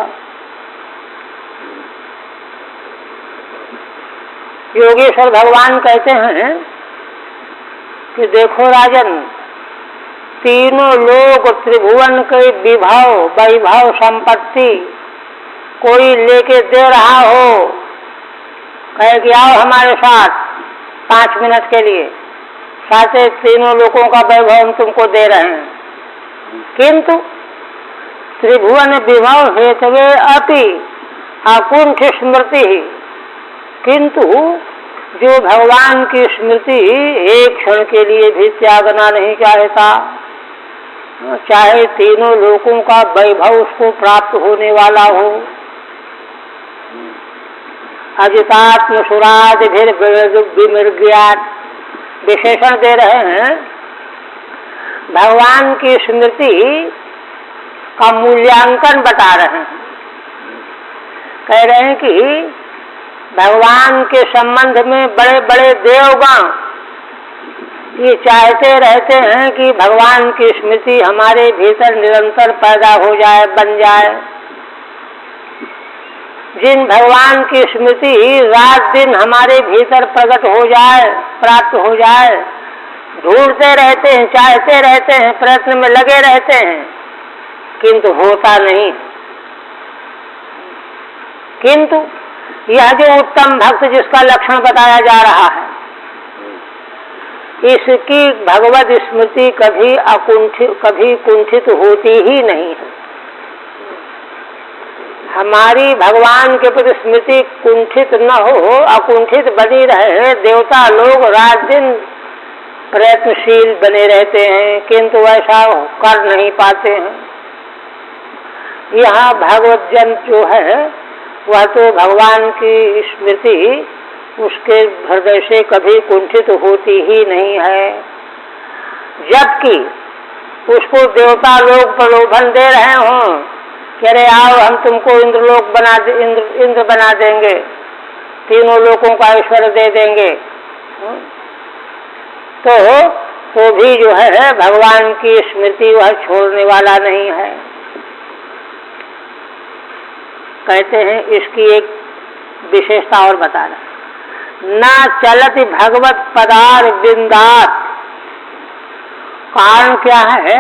योगेश्वर भगवान कहते हैं कि देखो राजन, तीनों लोग त्रिभुवन के विभव वैभव संपत्ति कोई लेके दे रहा हो, कहे कि आओ हमारे साथ 5 मिनट के लिए, साथे तीनों लोगों का वैभव हम तुमको दे रहे हैं, किंतु त्रिभुवन विभव हेतवे अपि आकुंठ स्मृति, किंतु जो भगवान की स्मृति एक क्षण के लिए भी त्यागना नहीं चाहता, चाहे तीनों लोगों का वैभव उसको प्राप्त होने वाला हो, अजितात्म सुरादिभिर्विमृज्ञात विशेषण दे रहे हैं। भगवान की स्मृति का मूल्यांकन बता रहे हैं, कह रहे हैं कि भगवान के संबंध में बड़े बड़े देवगण ये चाहते रहते हैं कि भगवान की स्मृति हमारे भीतर निरंतर पैदा हो जाए, बन जाए। जिन भगवान की स्मृति रात दिन हमारे भीतर प्रकट हो जाए, प्राप्त हो जाए, ढूंढते रहते हैं, चाहते रहते हैं, प्रयत्न में लगे रहते हैं, किंतु होता नहीं। किंतु यह जो उत्तम भक्त जिसका लक्षण बताया जा रहा है, इसकी भगवत स्मृति कभी कुंठित होती ही नहीं है। हमारी भगवान के प्रति स्मृति कुंठित न हो, अकुंठित बनी रहे। देवता लोग रात दिन प्रयत्नशील बने रहते हैं, किंतु ऐसा कर नहीं पाते हैं। यहाँ भागवत जन जो है वह तो भगवान की स्मृति उसके हृदय से कभी कुंठित होती ही नहीं है। जबकि उसको देवता लोग प्रलोभन दे रहे हों कि अरे आओ हम तुमको इंद्रलोक बना इंद्र बना देंगे, तीनों लोगों का ऐश्वर्य दे देंगे, तो भी जो है भगवान की स्मृति वह छोड़ने वाला नहीं है। कहते हैं इसकी एक विशेषता और बता रहे, न चलति भगवत पदार बिंदात। कारण क्या है?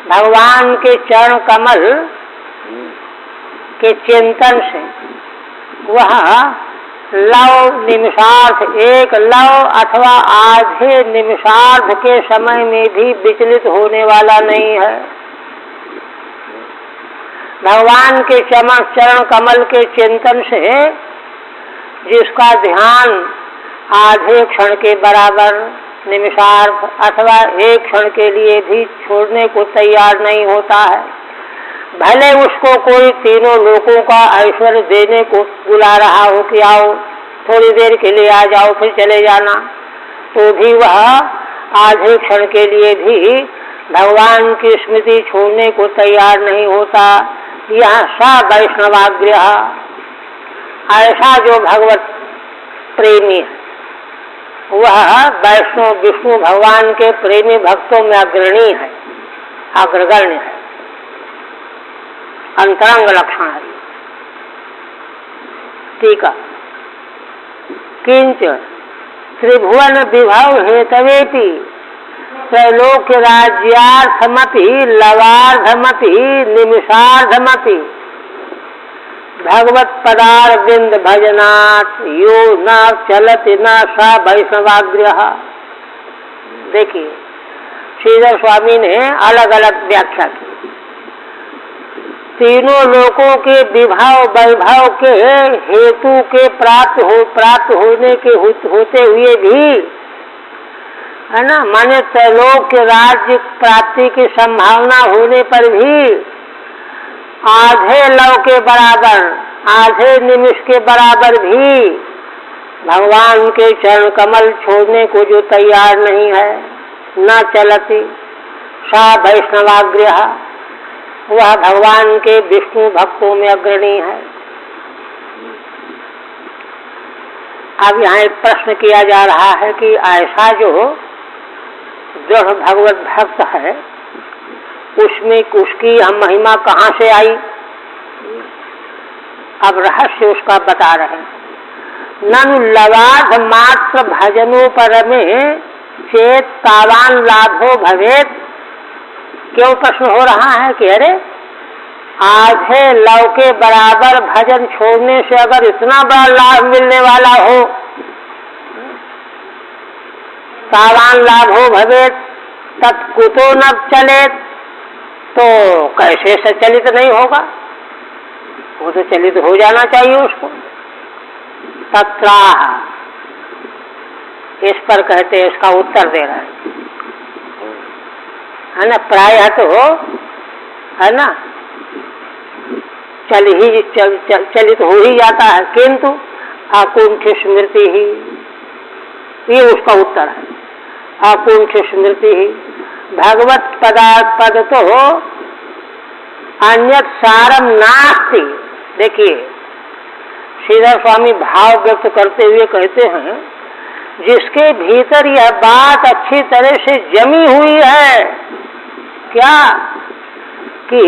भगवान के चरण कमल के चिंतन से वह लव निमिषार्थ, एक लव अथवा आधे निमिषार्थ के समय में भी विचलित होने वाला नहीं है। भगवान के चरण कमल के चिंतन से जिसका ध्यान आधे क्षण के बराबर, निमिषार्थ अथवा एक क्षण के लिए भी छोड़ने को तैयार नहीं होता है, भले उसको कोई तीनों लोगों का ऐश्वर्य देने को बुला रहा हो कि आओ थोड़ी देर के लिए आ जाओ फिर चले जाना, तो भी वह आधे क्षण के लिए भी भगवान की स्मृति छोड़ने को तैयार नहीं होता। यह सा वैष्णवाग्रह, ऐसा जो भगवत प्रेमी है वह वैष्णव विष्णु भगवान के प्रेमी भक्तों में अग्रणी है, अग्रगण्य है, अंतरंग लक्षण है। ठीक है। किंच त्रिभुवन विभव हेतवेपि त्रैलोक्य राज्यार्थमपि लवार्धमपि निमिषार्धमपि भगवत पदार बिंद भजनात् यो न चलति न सा वैष्णवाग्रह। देखिए श्रीधर स्वामी ने अलग अलग व्याख्या की। तीनों लोकों के विभाव वैभव के हेतु के प्राप्त होने के होते हुए भी, है ना, माने त्रैलोक के राज्य प्राप्ति की संभावना होने पर भी आधे लव के बराबर, आधे निमिष के बराबर भी भगवान के चरण कमल छोड़ने को जो तैयार नहीं है, न चलती सा वैष्णवाग्रह, वह भगवान के विष्णु भक्तों में अग्रणी है। अब यहाँ एक प्रश्न किया जा रहा है कि ऐसा जो दृढ़ भगवत भक्त है उसमें उसकी हम महिमा कहाँ से आई? अब रहस्य उसका बता रहे हैं। ननु लवाध मात्र भजनोपर में चेत तावान लाभो भवेत। क्यों प्रश्न हो रहा है कि अरे आधे लव के बराबर भजन छोड़ने से अगर इतना बड़ा लाभ मिलने वाला हो, तावान लाभो भवेत तत्कुतो न चलेत, तो कैसे सचलित नहीं होगा? वो तो चलित हो जाना चाहिए उसको। तत्राह, इस पर कहते हैं, इसका उत्तर दे रहे है ना, प्रायः तो है ना चलित हो ही जाता है, किंतु आकुंठ स्मृति ही, ये उसका उत्तर है। आकुंठ स्मृति ही भगवत पद तो अन्यत सारम नास्ति। देखिए श्रीधर स्वामी भाव व्यक्त करते हुए कहते हैं, जिसके भीतर यह बात अच्छी तरह से जमी हुई है, क्या कि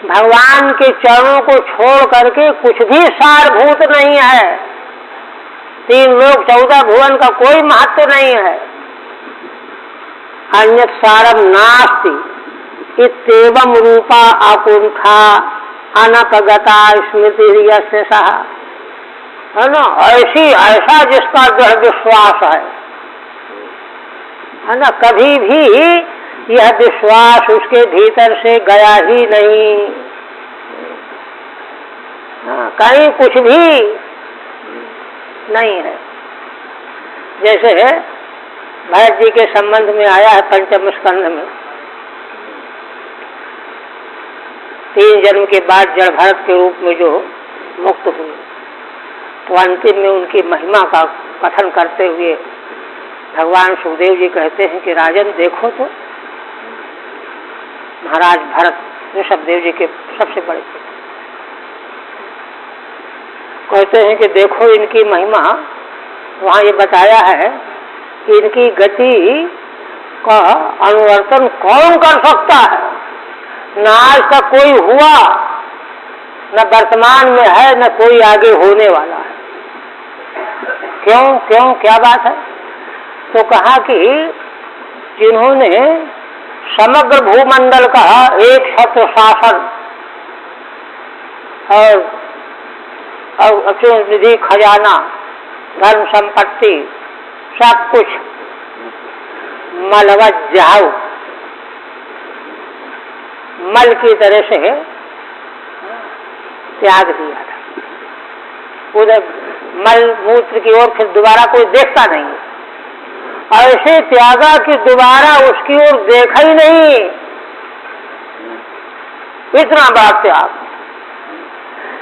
भगवान के चरणों को छोड़ करके कुछ भी सारभूत नहीं है, 3 लोक 14 भुवन का कोई महत्व नहीं है, अन्यत सारम नास्ति इत्येवं रूपा आकुंठा अनपगता स्मृति यस्य सः, है ना, ऐसा जिसका दृढ़ विश्वास है ना, कभी भी यह विश्वास उसके भीतर से गया ही नहीं, कहीं कुछ भी नहीं है। जैसे भरत जी के संबंध में आया है पंचम स्कंध में, 3 जन्म के बाद जड़ भरत के रूप में जो मुक्त हुए। तो अंतिम में उनकी महिमा का कथन करते हुए भगवान सुखदेव जी कहते हैं कि राजन देखो तो, महाराज भरत ऋषभदेव जी के सबसे बड़े कहते हैं कि देखो इनकी महिमा। वहाँ ये बताया है कि इनकी गति का अनुवर्तन कौन कर सकता है, न आज तक कोई हुआ, न वर्तमान में है, न कोई आगे होने वाला है। क्यों क्यों क्या बात है? तो कहा कि जिन्होंने समग्र भूमंडल का एक छत्र शासन और अचूक निधि खजाना धर्म संपत्ति सब कुछ मलवत जाओ मल की तरह से त्याग दिया था। उधर मल मूत्र की ओर फिर दोबारा कोई देखता नहीं, ऐसे त्यागा कि दोबारा उसकी ओर देखा ही नहीं। इतना बड़ा त्याग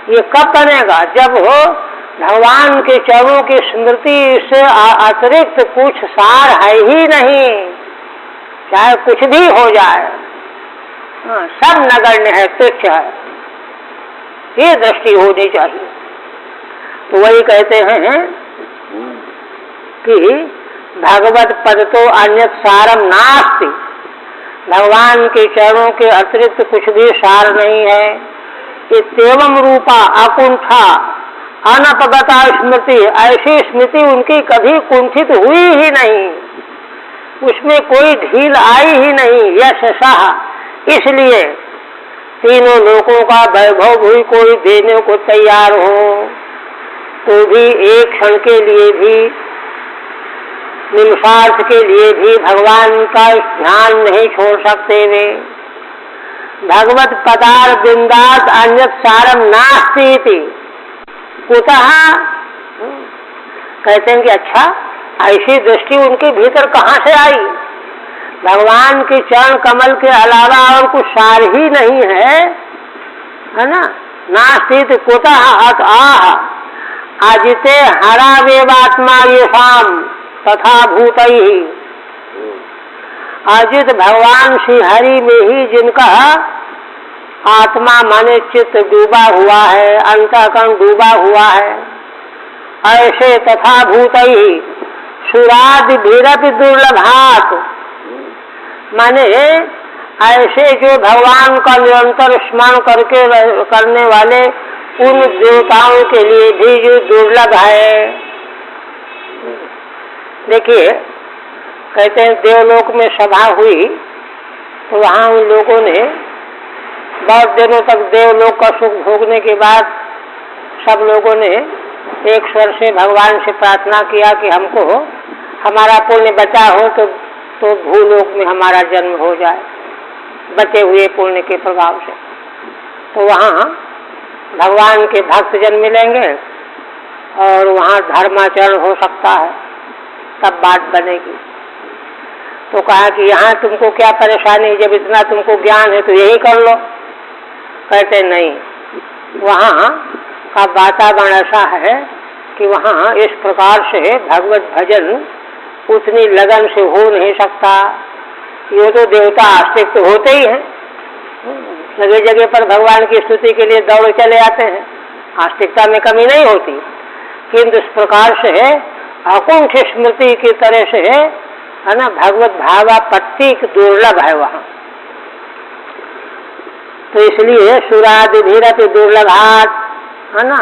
ये कब बनेगा? जब हो भगवान के चरणों की स्मृति से अतिरिक्त कुछ सार है ही नहीं, चाहे कुछ भी हो जाए, सब नगण्य है, तुच्छ है, ये दृष्टि होनी चाहिए। तो वही कहते हैं कि भगवत पद तो अन्यत सारम नास्ति, भगवान के चरणों के अतिरिक्त कुछ भी सार नहीं है। इत्येवं रूपा अकुंठा अनपगता स्मृति, ऐसी स्मृति उनकी कभी कुंठित हुई ही नहीं, उसमें कोई ढील आई ही नहीं। यश सहा, इसलिए तीनों लोकों का वैभव भी कोई देने को तैयार हो तो भी एक क्षण के लिए भी, निमिषार्थ के लिए भी भगवान का ध्यान नहीं छोड़ सकते वे। भगवत पदार बिंदात अन्यत सारम नास्ति कुतः, कहते हैं कि अच्छा ऐसी दृष्टि उनके भीतर कहाँ से आई? भगवान के चरण कमल के अलावा और कुछ सार ही नहीं है ना। नास्ति कुतः अत आह अजिते हरावेवात्मा येषाम तथा भूतैहि, अजित भगवान श्री हरि में ही जिनका आत्मा माने चित्त डूबा हुआ है, अंतःकरण डूबा हुआ है, ऐसे तथा भूतैहि सुरादि भीरपि दुर्लभात, माने ऐसे जो भगवान का निरंतर स्मरण करके करने वाले उन देवताओं के लिए भी जो दुर्लभ है। देखिए कहते हैं देवलोक में सभा हुई तो वहाँ उन लोगों ने बहुत दिनों तक देवलोक का सुख भोगने के बाद सब लोगों ने एक स्वर से भगवान से प्रार्थना किया कि हमको हमारा पुण्य बचा हो तो भूलोक में हमारा जन्म हो जाए बचे हुए पुण्य के प्रभाव से। तो वहाँ भगवान के भक्त जन मिलेंगे और वहाँ धर्माचरण हो सकता है, तब बात बनेगी। तो कहा कि यहाँ तुमको क्या परेशानी, जब इतना तुमको ज्ञान है तो यही कर लो। कहते नहीं, वहाँ का वातावरण ऐसा है कि वहाँ इस प्रकार से भगवत भजन उतनी लगन से हो नहीं सकता। ये तो देवता आस्तिक तो होते ही हैं, जगह जगह पर भगवान की स्तुति के लिए दौड़ चले आते हैं, आस्तिकता में कमी नहीं होती, किंतु इस प्रकार से अकुंठ स्मृति की तरह से है ना भगवत भावापत्ति दुर्लभ है वहाँ। तो इसलिए सुरादि भीरपि दुर्लभात, है ना,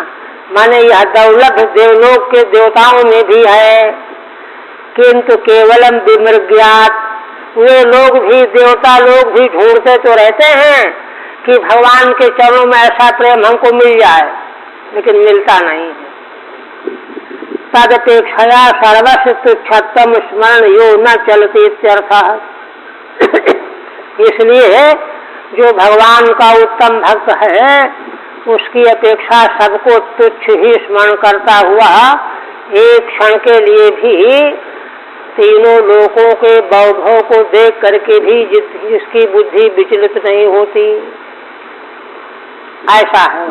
माने यह दुर्लभ देवलोक के देवताओं में भी है, किंतु केवलम विमृग्यात, वे लोग भी देवता लोग भी ढूंढते तो रहते हैं कि भगवान के चरणों में ऐसा प्रेम हमको मिल जाए, लेकिन मिलता नहीं है। तदपेक्षया सर्वस्व तुच्छत्तम स्मरण यो न चलती इत्यर्थः। इसलिए जो भगवान का उत्तम भक्त है उसकी अपेक्षा सबको तुच्छ ही स्मरण करता हुआ एक क्षण के लिए भी तीनों लोकों के वैभव को देख करके भी जिसकी बुद्धि विचलित नहीं होती, ऐसा है।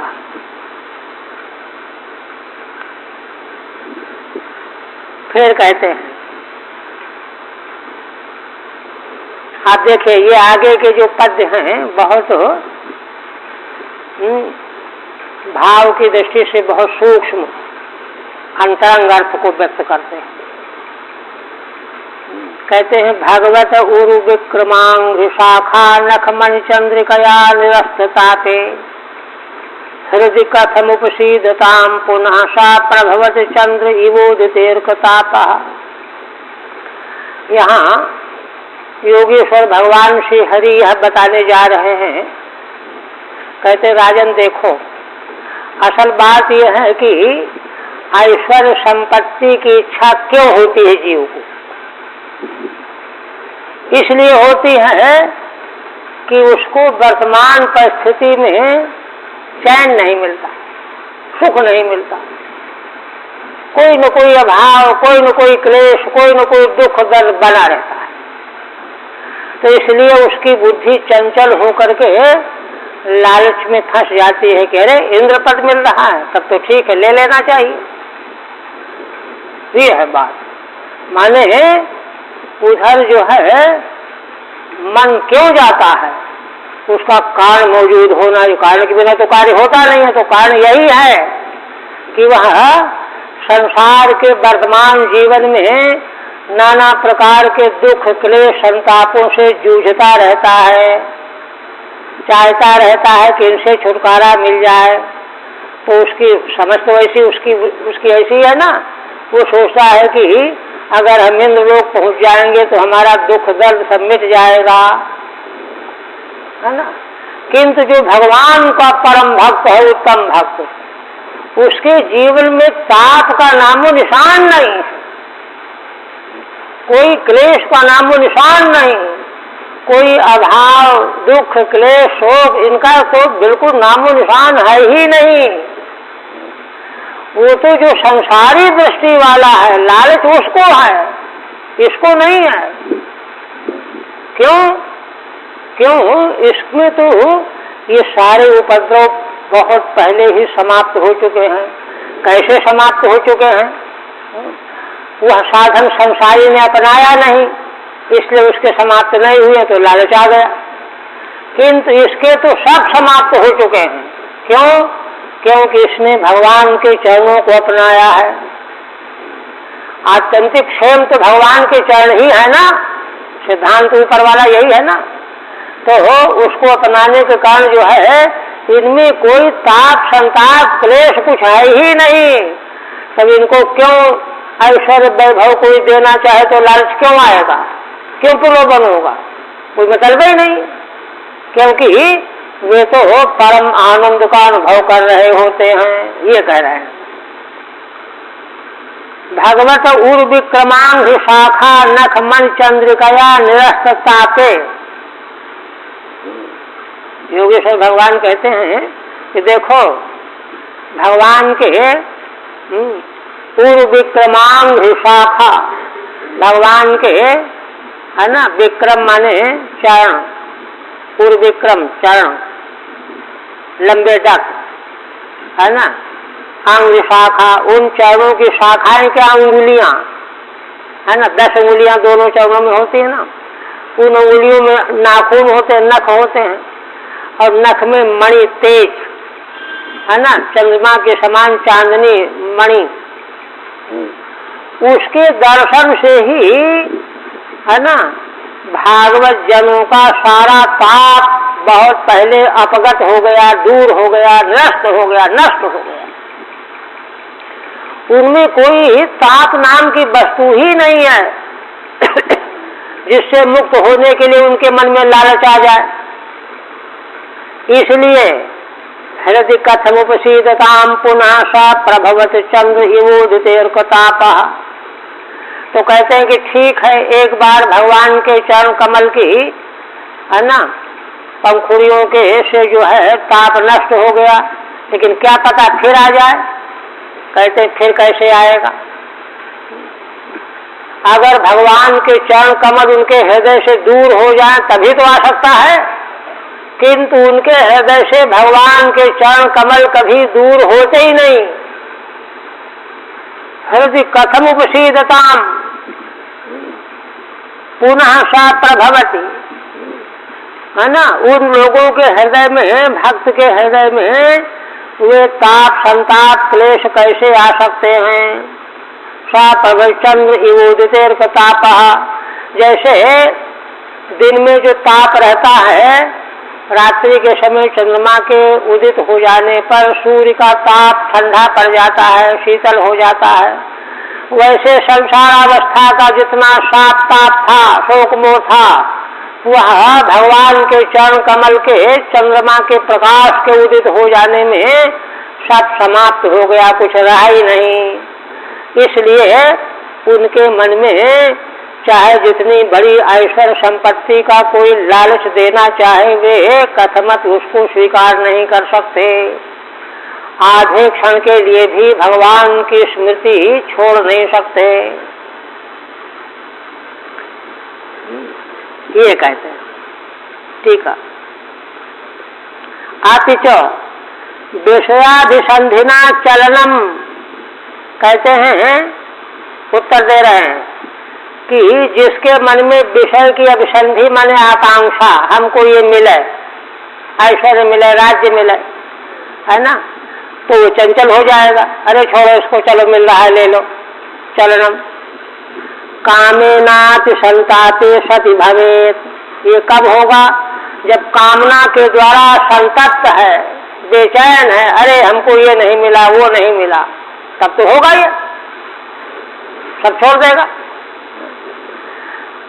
फिर कहते हैं, आप देखिए ये आगे के जो पद्य हैं बहुत भाव की दृष्टि से बहुत सूक्ष्म अंतरंग अर्थ को व्यक्त करते हैं। कहते हैं, भगवत उरु विक्रमांग शाखा नख मन चंद्रिकया निरस्तताते हृदय कथमुपसीदताम पुनः सा प्रभवत चंद्र इवोदितेर्कतापः। यहाँ योगेश्वर भगवान श्री हरि यह बताने जा रहे हैं। कहते राजन देखो, असल बात यह है कि ऐश्वर्य संपत्ति की इच्छा क्यों होती है जीव को? इसलिए होती है कि उसको वर्तमान परिस्थिति में चैन नहीं मिलता, सुख नहीं मिलता, कोई न कोई अभाव, कोई न कोई क्लेश, कोई न कोई दुख दर्द बना रहता है। तो इसलिए उसकी बुद्धि चंचल होकर के लालच में फंस जाती है कि अरे इंद्रपद मिल रहा है तब तो ठीक है, ले लेना चाहिए। ये है बात। माने उधर जो है मन क्यों जाता है, उसका कारण मौजूद होना, कारण के बिना तो कार्य होता नहीं है। तो कारण यही है कि वह संसार के वर्तमान जीवन में नाना प्रकार के दुख क्लेश संतापों से जूझता रहता है, चाहता रहता है कि इनसे छुटकारा मिल जाए। तो उसकी समझ तो ऐसी उसकी ऐसी है ना, वो सोचता है कि अगर हम इंद्रलोक पहुंच जाएंगे तो हमारा दुख दर्द सब मिट जाएगा, है ना। किंतु जो भगवान का परम भक्त है, उत्तम भक्त, उसके जीवन में ताप का नामो निशान नहीं है, कोई क्लेश का नामो निशान नहीं, कोई अभाव दुख क्लेश शोक इनका तो बिल्कुल नामो निशान है ही नहीं। वो तो जो संसारी दृष्टि वाला है, लालच उसको है, इसको नहीं है। क्यों इसमें तो ये सारे उपद्रव बहुत पहले ही समाप्त हो चुके हैं। कैसे समाप्त हो चुके हैं? वह साधन संसारी ने अपनाया नहीं, इसलिए उसके समाप्त नहीं हुए तो लालच आ गया। किंतु इसके तो सब समाप्त हो चुके हैं। क्यों? क्योंकि इसने भगवान के चरणों को अपनाया है। आत्यंतिक क्षेम तो भगवान के चरण ही है ना, सिद्धांत ऊपर वाला यही है ना। तो उसको अपनाने के कारण जो है इनमें कोई ताप संताप क्लेश कुछ है ही नहीं। तब इनको क्यों ऐश्वर्य वैभव कोई देना चाहे तो लालच क्यों आएगा, क्यों प्रलोभन होगा? कोई मतलब ही नहीं, क्योंकि वे तो परम आनंद का अनुभव कर रहे होते हैं। ये कह रहे हैं, भगवत उर विक्रमांग शाखा नख मन चंद्रिकया निरस्तता के। योगेश्वर भगवान कहते हैं कि देखो भगवान के पूर्व विक्रमांग शाखा, भगवान के है ना, विक्रम माने चरण, पूर्व विक्रम चरण, लंबे डक है ना, अंग शाखा, उन चरणों की शाखाएं क्या, अंगुलियां है ना, 10 अंगुलियां दोनों चरणों में होती है ना। उन अंगुलियों में नाखून होते हैं, नख होते हैं, और नख में मणि तेज है ना, चंद्रमा के समान चांदनी मणि। उसके दर्शन से ही है ना भागवत जनों का सारा पाप बहुत पहले अपगत हो गया, दूर हो गया, नष्ट हो गया, नष्ट हो गया। उनमें कोई ताप नाम की वस्तु ही नहीं है जिससे मुक्त होने के लिए उनके मन में लालच आ जाए। इसलिए हृदय कथमुपसीदताम पुनः सा प्रभवत चंद्र इवोदितेर्कतापः। तो कहते हैं कि ठीक है, एक बार भगवान के चरण कमल की है ना पंखुड़ियों के से जो है ताप नष्ट हो गया, लेकिन क्या पता फिर आ जाए। कहते हैं फिर कैसे आएगा? अगर भगवान के चरण कमल उनके हृदय से दूर हो जाए तभी तो आ सकता है, किंतु उनके हृदय से भगवान के चरण कमल कभी दूर होते ही नहीं। हृदय कथम उपसीदताम पुनः सा प्रभवती, है ना। उन लोगों के हृदय में, भक्त के हृदय में वे ताप, संताप, क्लेश कैसे आ सकते हैं। सा प्रभचंद्र इवोदितेर ताप, जैसे दिन में जो ताप रहता है, रात्रि के समय चंद्रमा के उदित हो जाने पर सूर्य का ताप ठंडा पड़ जाता है, शीतल हो जाता है, वैसे संसार अवस्था का जितना साप ताप था, शोक मोह था, वह भगवान के चरण कमल के चंद्रमा के प्रकाश के उदित हो जाने में सब समाप्त हो गया, कुछ रहा ही नहीं। इसलिए उनके मन में चाहे जितनी बड़ी ऐश्वर्य संपत्ति का कोई लालच देना चाहे, वे कथमत उसको स्वीकार नहीं कर सकते। आधे क्षण के लिए भी भगवान की स्मृति छोड़ नहीं सकते। ये कहते हैं। ठीक है। आतिच विषयाधिसंधिना चलनम, कहते हैं, उत्तर दे रहे हैं कि जिसके मन में विषय की अभिसंधि माने आकांक्षा, हमको ये मिले, ऐश्वर्य मिले, राज्य मिले, है ना, तो वो चंचल हो जाएगा। अरे छोड़ो इसको, चलो मिल रहा है ले लो। चलनम कामेनाति संतापे सति भवेत, ये कब होगा? जब कामना के द्वारा संतप्त है, बेचैन है, अरे हमको ये नहीं मिला, वो नहीं मिला, तब तो होगा ये, सब छोड़ देगा,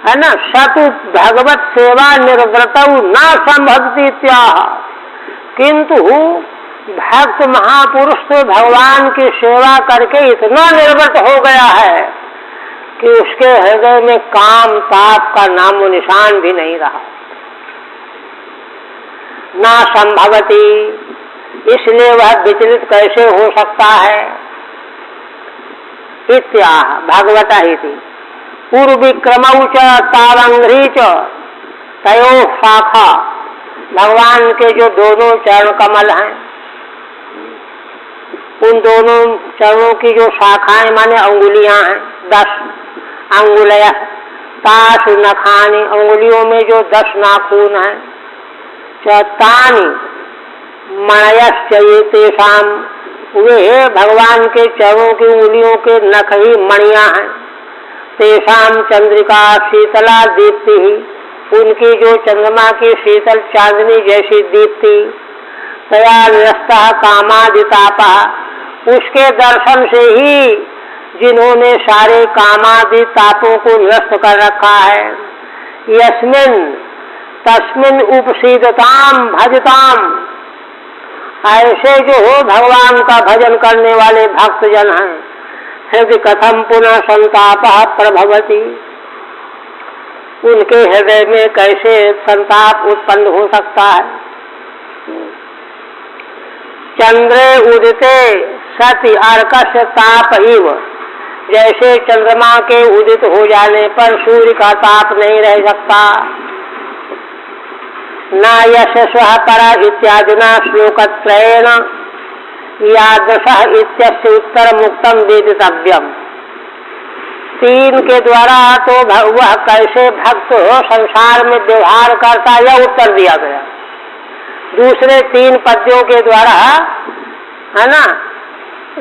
है ना। सतु भगवत सेवा निर्व्रतौ न संभवति त्याह, किंतु भक्त महापुरुष तो भगवान की सेवा करके इतना निर्वृत हो गया है कि उसके हृदय में काम ताप का नामो निशान भी नहीं रहा। ना संभवती, इसलिए वह विचलित कैसे हो सकता है। इत्याह भगवता ही थी पूर्विक्रमौ च तावंघ्री च तयो शाखा, भगवान के जो दोनों चरण कमल हैं, उन दोनों चरणों की जो शाखाएं माने अंगुलियां हैं, 10 अंगुलय, तासु नखानी, अंगुलियों में जो 10 नाखून हैं, तानी मणयश्चये तेषाम, वे भगवान के चरणों की उंगलियों के नख ही मणियां हैं। तेषाम चंद्रिका शीतला दीप्ति ही, उनकी जो चंद्रमा की शीतल चांदनी जैसी दीप्ति, तया निरस्तः कामादितापा, उसके दर्शन से ही जिन्होंने सारे कामादि तापों को निरस्त कर रखा है। यस्मिन तस्मिन उपसीदताम भजताम, ऐसे जो भगवान का भजन करने वाले भक्तजन हैं, हृदय कथम पुनः संताप प्रभवती, उनके हृदय में कैसे संताप उत्पन्न हो सकता है। चंद्रे उदिते सति अर्कस्य ताप इव, जैसे चंद्रमा के उदित हो जाने पर सूर्य का ताप नहीं रह सकता। न यशस्वः परा इत्यादिना श्लोकत्रयेण यादृशः इत्यस्य उत्तर मुक्तम वेदितव्यम। 3 के द्वारा तो वह कैसे भक्त संसार में व्यवहार करता, यह उत्तर दिया गया। दूसरे 3 पद्यों के द्वारा, है ना,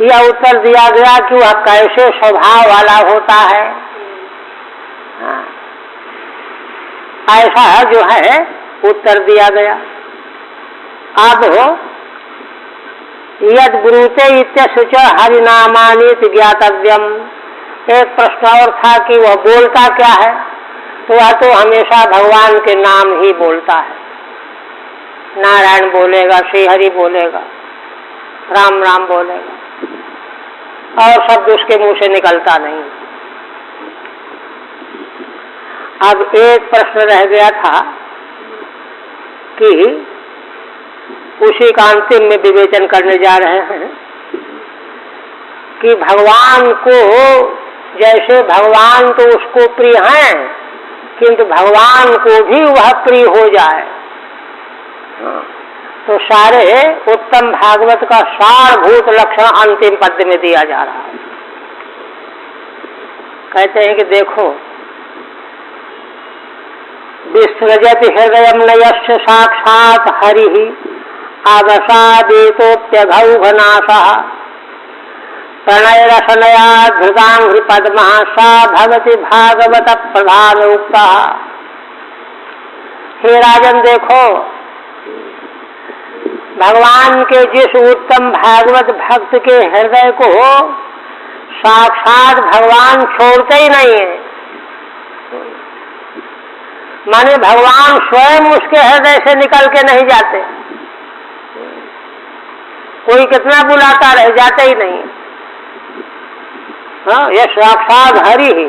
यह उत्तर दिया गया कि वह कैसे स्वभाव वाला होता है। ऐसा जो है उत्तर दिया गया। अब यद ब्रूते इत्यस्य च हरिनामानीति ज्ञातव्यम, एक प्रश्न और था कि वह बोलता क्या है, तो वह तो हमेशा भगवान के नाम ही बोलता है। नारायण बोलेगा, श्री हरि बोलेगा, राम राम बोलेगा, और शब्द उसके मुंह से निकलता नहीं। अब एक प्रश्न रह गया था कि उसी का अंतिम में विवेचन करने जा रहे हैं कि भगवान को, जैसे भगवान तो उसको प्रिय हैं, किंतु भगवान को भी वह प्रिय हो जाए, तो सारे उत्तम भागवत का सारभूत लक्षण अंतिम पद में दिया जा रहा है। कहते हैं कि देखो, विसृजति हृदयं नयस्य साक्षात् हरिः आवसादेतोप्यघौघनाशः प्रणयरसनया धृतांघ्रि पद्मः सा भगति भागवत प्रधान उक्ता। हे राजन, देखो, भगवान के जिस उत्तम भागवत भक्त के हृदय को साक्षात भगवान छोड़ते ही नहीं है, माने भगवान स्वयं उसके हृदय से निकल के नहीं जाते। कोई कितना बुलाता रह जाते ही नहीं। हाँ, यह साक्षात हरि ही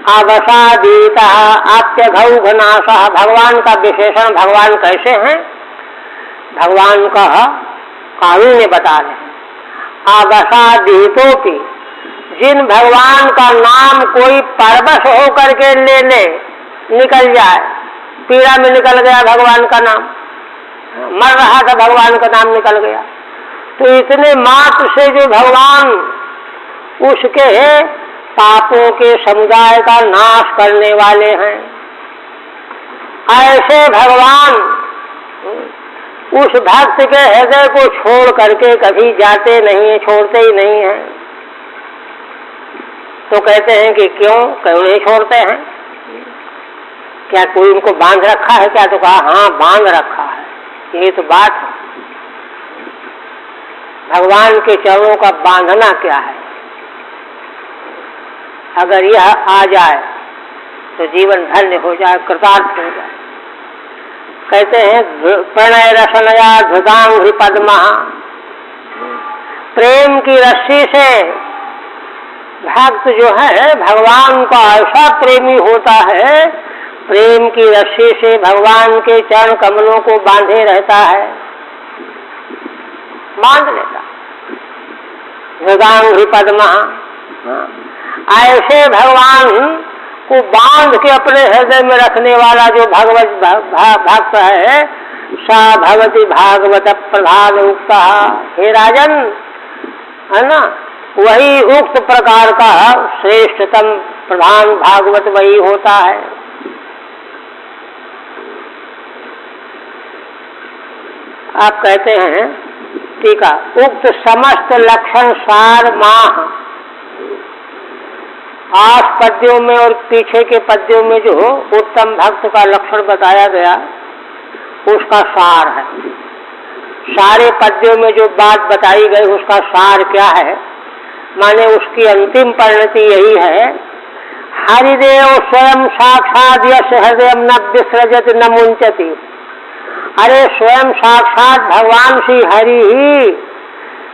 आवसादीता आप्यघौघनाशः। भगवान का विशेषण भगवान कैसे हैं, भगवान का कारुण्य बता रहे हैं। आवसादीतोपि, जिन भगवान का नाम कोई परवश होकर के ले ले, निकल जाए, पीड़ा में निकल गया भगवान का नाम, मर रहा था भगवान का नाम निकल गया, तो इतने मात्र से जो भगवान उसके पापों के समुदाय का नाश करने वाले हैं, ऐसे भगवान उस भक्त के हृदय को छोड़ करके कभी जाते नहीं है, छोड़ते ही नहीं है। तो कहते हैं कि क्यों नहीं छोड़ते हैं, क्या कोई उनको बांध रखा है क्या? तो कहा हाँ, बांध रखा है। ये तो बात है, भगवान के चरणों का बांधना क्या है। अगर यह आ जाए तो जीवन धन्य हो जाए, कृतार्थ हो जाए। कहते हैं प्रणय रसनया धृतांघ्रि पद्मा, प्रेम की रस्सी से भक्त जो है भगवान का ऐसा प्रेमी होता है, प्रेम की रस्सी से भगवान के चरण कमलों को बांधे रहता है, बांध लेता। धृतांघ्रि पद्मा, ऐसे भगवान को बांध के अपने हृदय में रखने वाला जो भगवत भक्त है, सा भगवती भागवत प्रधान उक्ता। हे राजन, है ना, वही उक्त प्रकार का श्रेष्ठतम प्रधान भागवत वही होता है। आप कहते हैं टीका, उक्त समस्त लक्षण सार माह, 8 पद्यों में और पीछे के पद्यों में जो उत्तम भक्त का लक्षण बताया गया उसका सार है। सारे पद्यों में जो बात बताई गई उसका सार क्या है, माने उसकी अंतिम परिणति यही है, हरिदेव स्वयं साक्षात यश हृदय न विसृजति न मुंचति। अरे स्वयं साक्षात भगवान श्री हरि ही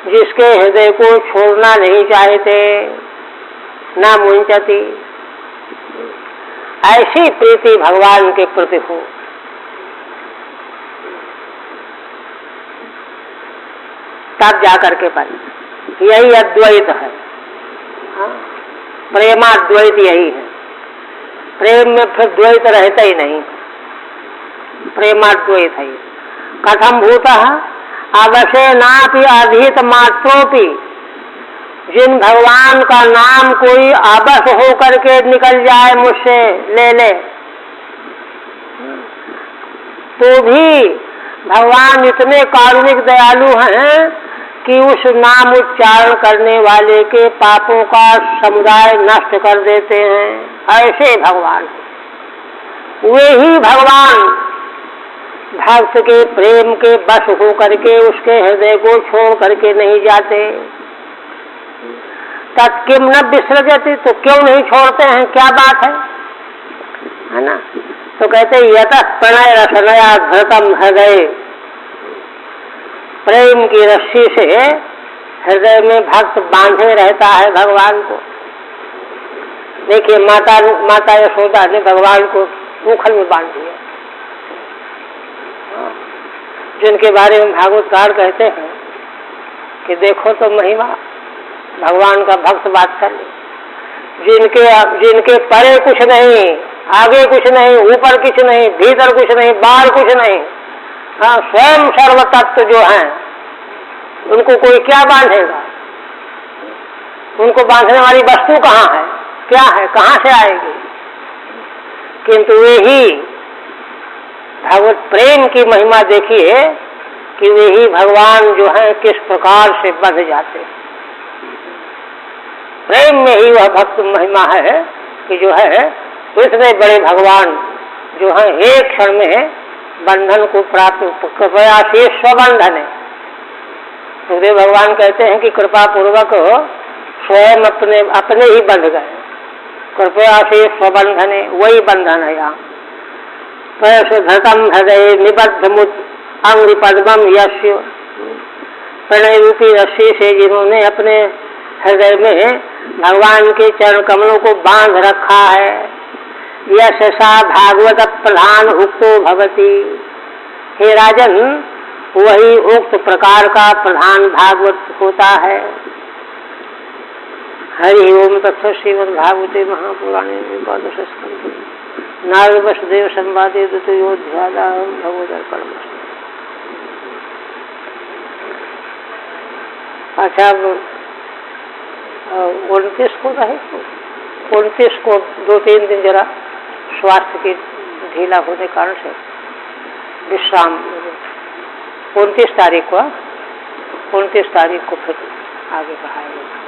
जिसके हृदय को छोड़ना नहीं चाहते, ना मुंचती, ऐसी प्रीति भगवान के प्रति हो। तब जाकर के पाए, यही अद्वैत है। प्रेमाद्वैत यही है। प्रेम में फिर द्वैत रहता ही नहीं, प्रेमाद्वैत है। कथम भूतः अवशेनापि अधीत मात्रोपि, जिन भगवान का नाम कोई आबस होकर के निकल जाए, मुझसे ले ले, तो भी भगवान इतने कारुणिक दयालु हैं कि उस नाम उच्चारण करने वाले के पापों का समुदाय नष्ट कर देते हैं। ऐसे भगवान, वे ही भगवान भक्त के प्रेम के बश होकर के उसके हृदय को छोड़ करके नहीं जाते। तत्किम न विसृजति, तो क्यों नहीं छोड़ते हैं, क्या बात है ना। तो कहते यतः प्रणय रसनया धृतम हृदय, प्रेम की रस्सी से हृदय में भक्त बांधे रहता है भगवान को। देखिए माता यशोदा ने भगवान को मुखल में बांध दिया, जिनके बारे में भागवतकार कहते हैं कि देखो तो महिमा भगवान का भक्त बात कर ले, जिनके परे कुछ नहीं, आगे कुछ नहीं, ऊपर कुछ नहीं, भीतर कुछ नहीं, बाहर कुछ नहीं, हाँ, स्वयं सर्व तत्व जो हैं उनको कोई क्या बांधेगा, उनको बांधने वाली वस्तु कहाँ है, क्या है, कहाँ से आएगी? किंतु वे ही भगवत प्रेम की महिमा देखिए कि वे ही भगवान जो है किस प्रकार से बढ़ जाते। प्रेम में ही वह भक्त महिमा है कि जो है इतने बड़े भगवान जो है एक क्षण में बंधन को प्राप्त, कृपया से स्वबंधन है। सुखदेव भगवान कहते हैं कि कृपा पूर्वक स्वयं अपने ही बंध गए, कृपया से स्वबंधन है, वही बंधन है। यहाँ धृतम हृदय निबद्ध मुद अंग पद्मम यस्य, प्रणय रूपी रस्सी से जिन्होंने अपने हृदय में भगवान के चरण कमलों को बांध रखा है। यश सा भागवत प्रधान उक्तो भवती, हे राजन वही उक्त प्रकार का प्रधान भागवत होता है। हरि ओम तत्सत्। श्रीमद्भागवते महापुराणे द्वादश स्कंधे नारद वसुदेव संवादे द्वितीयोऽध्यायः भगवदर्पणम्। अच्छा, 29 को रहे, 29 को 2-3 दिन जरा स्वास्थ्य की ढीला होने कारण से विश्राम, 29 तारीख को फिर आगे बढ़ाएंगे।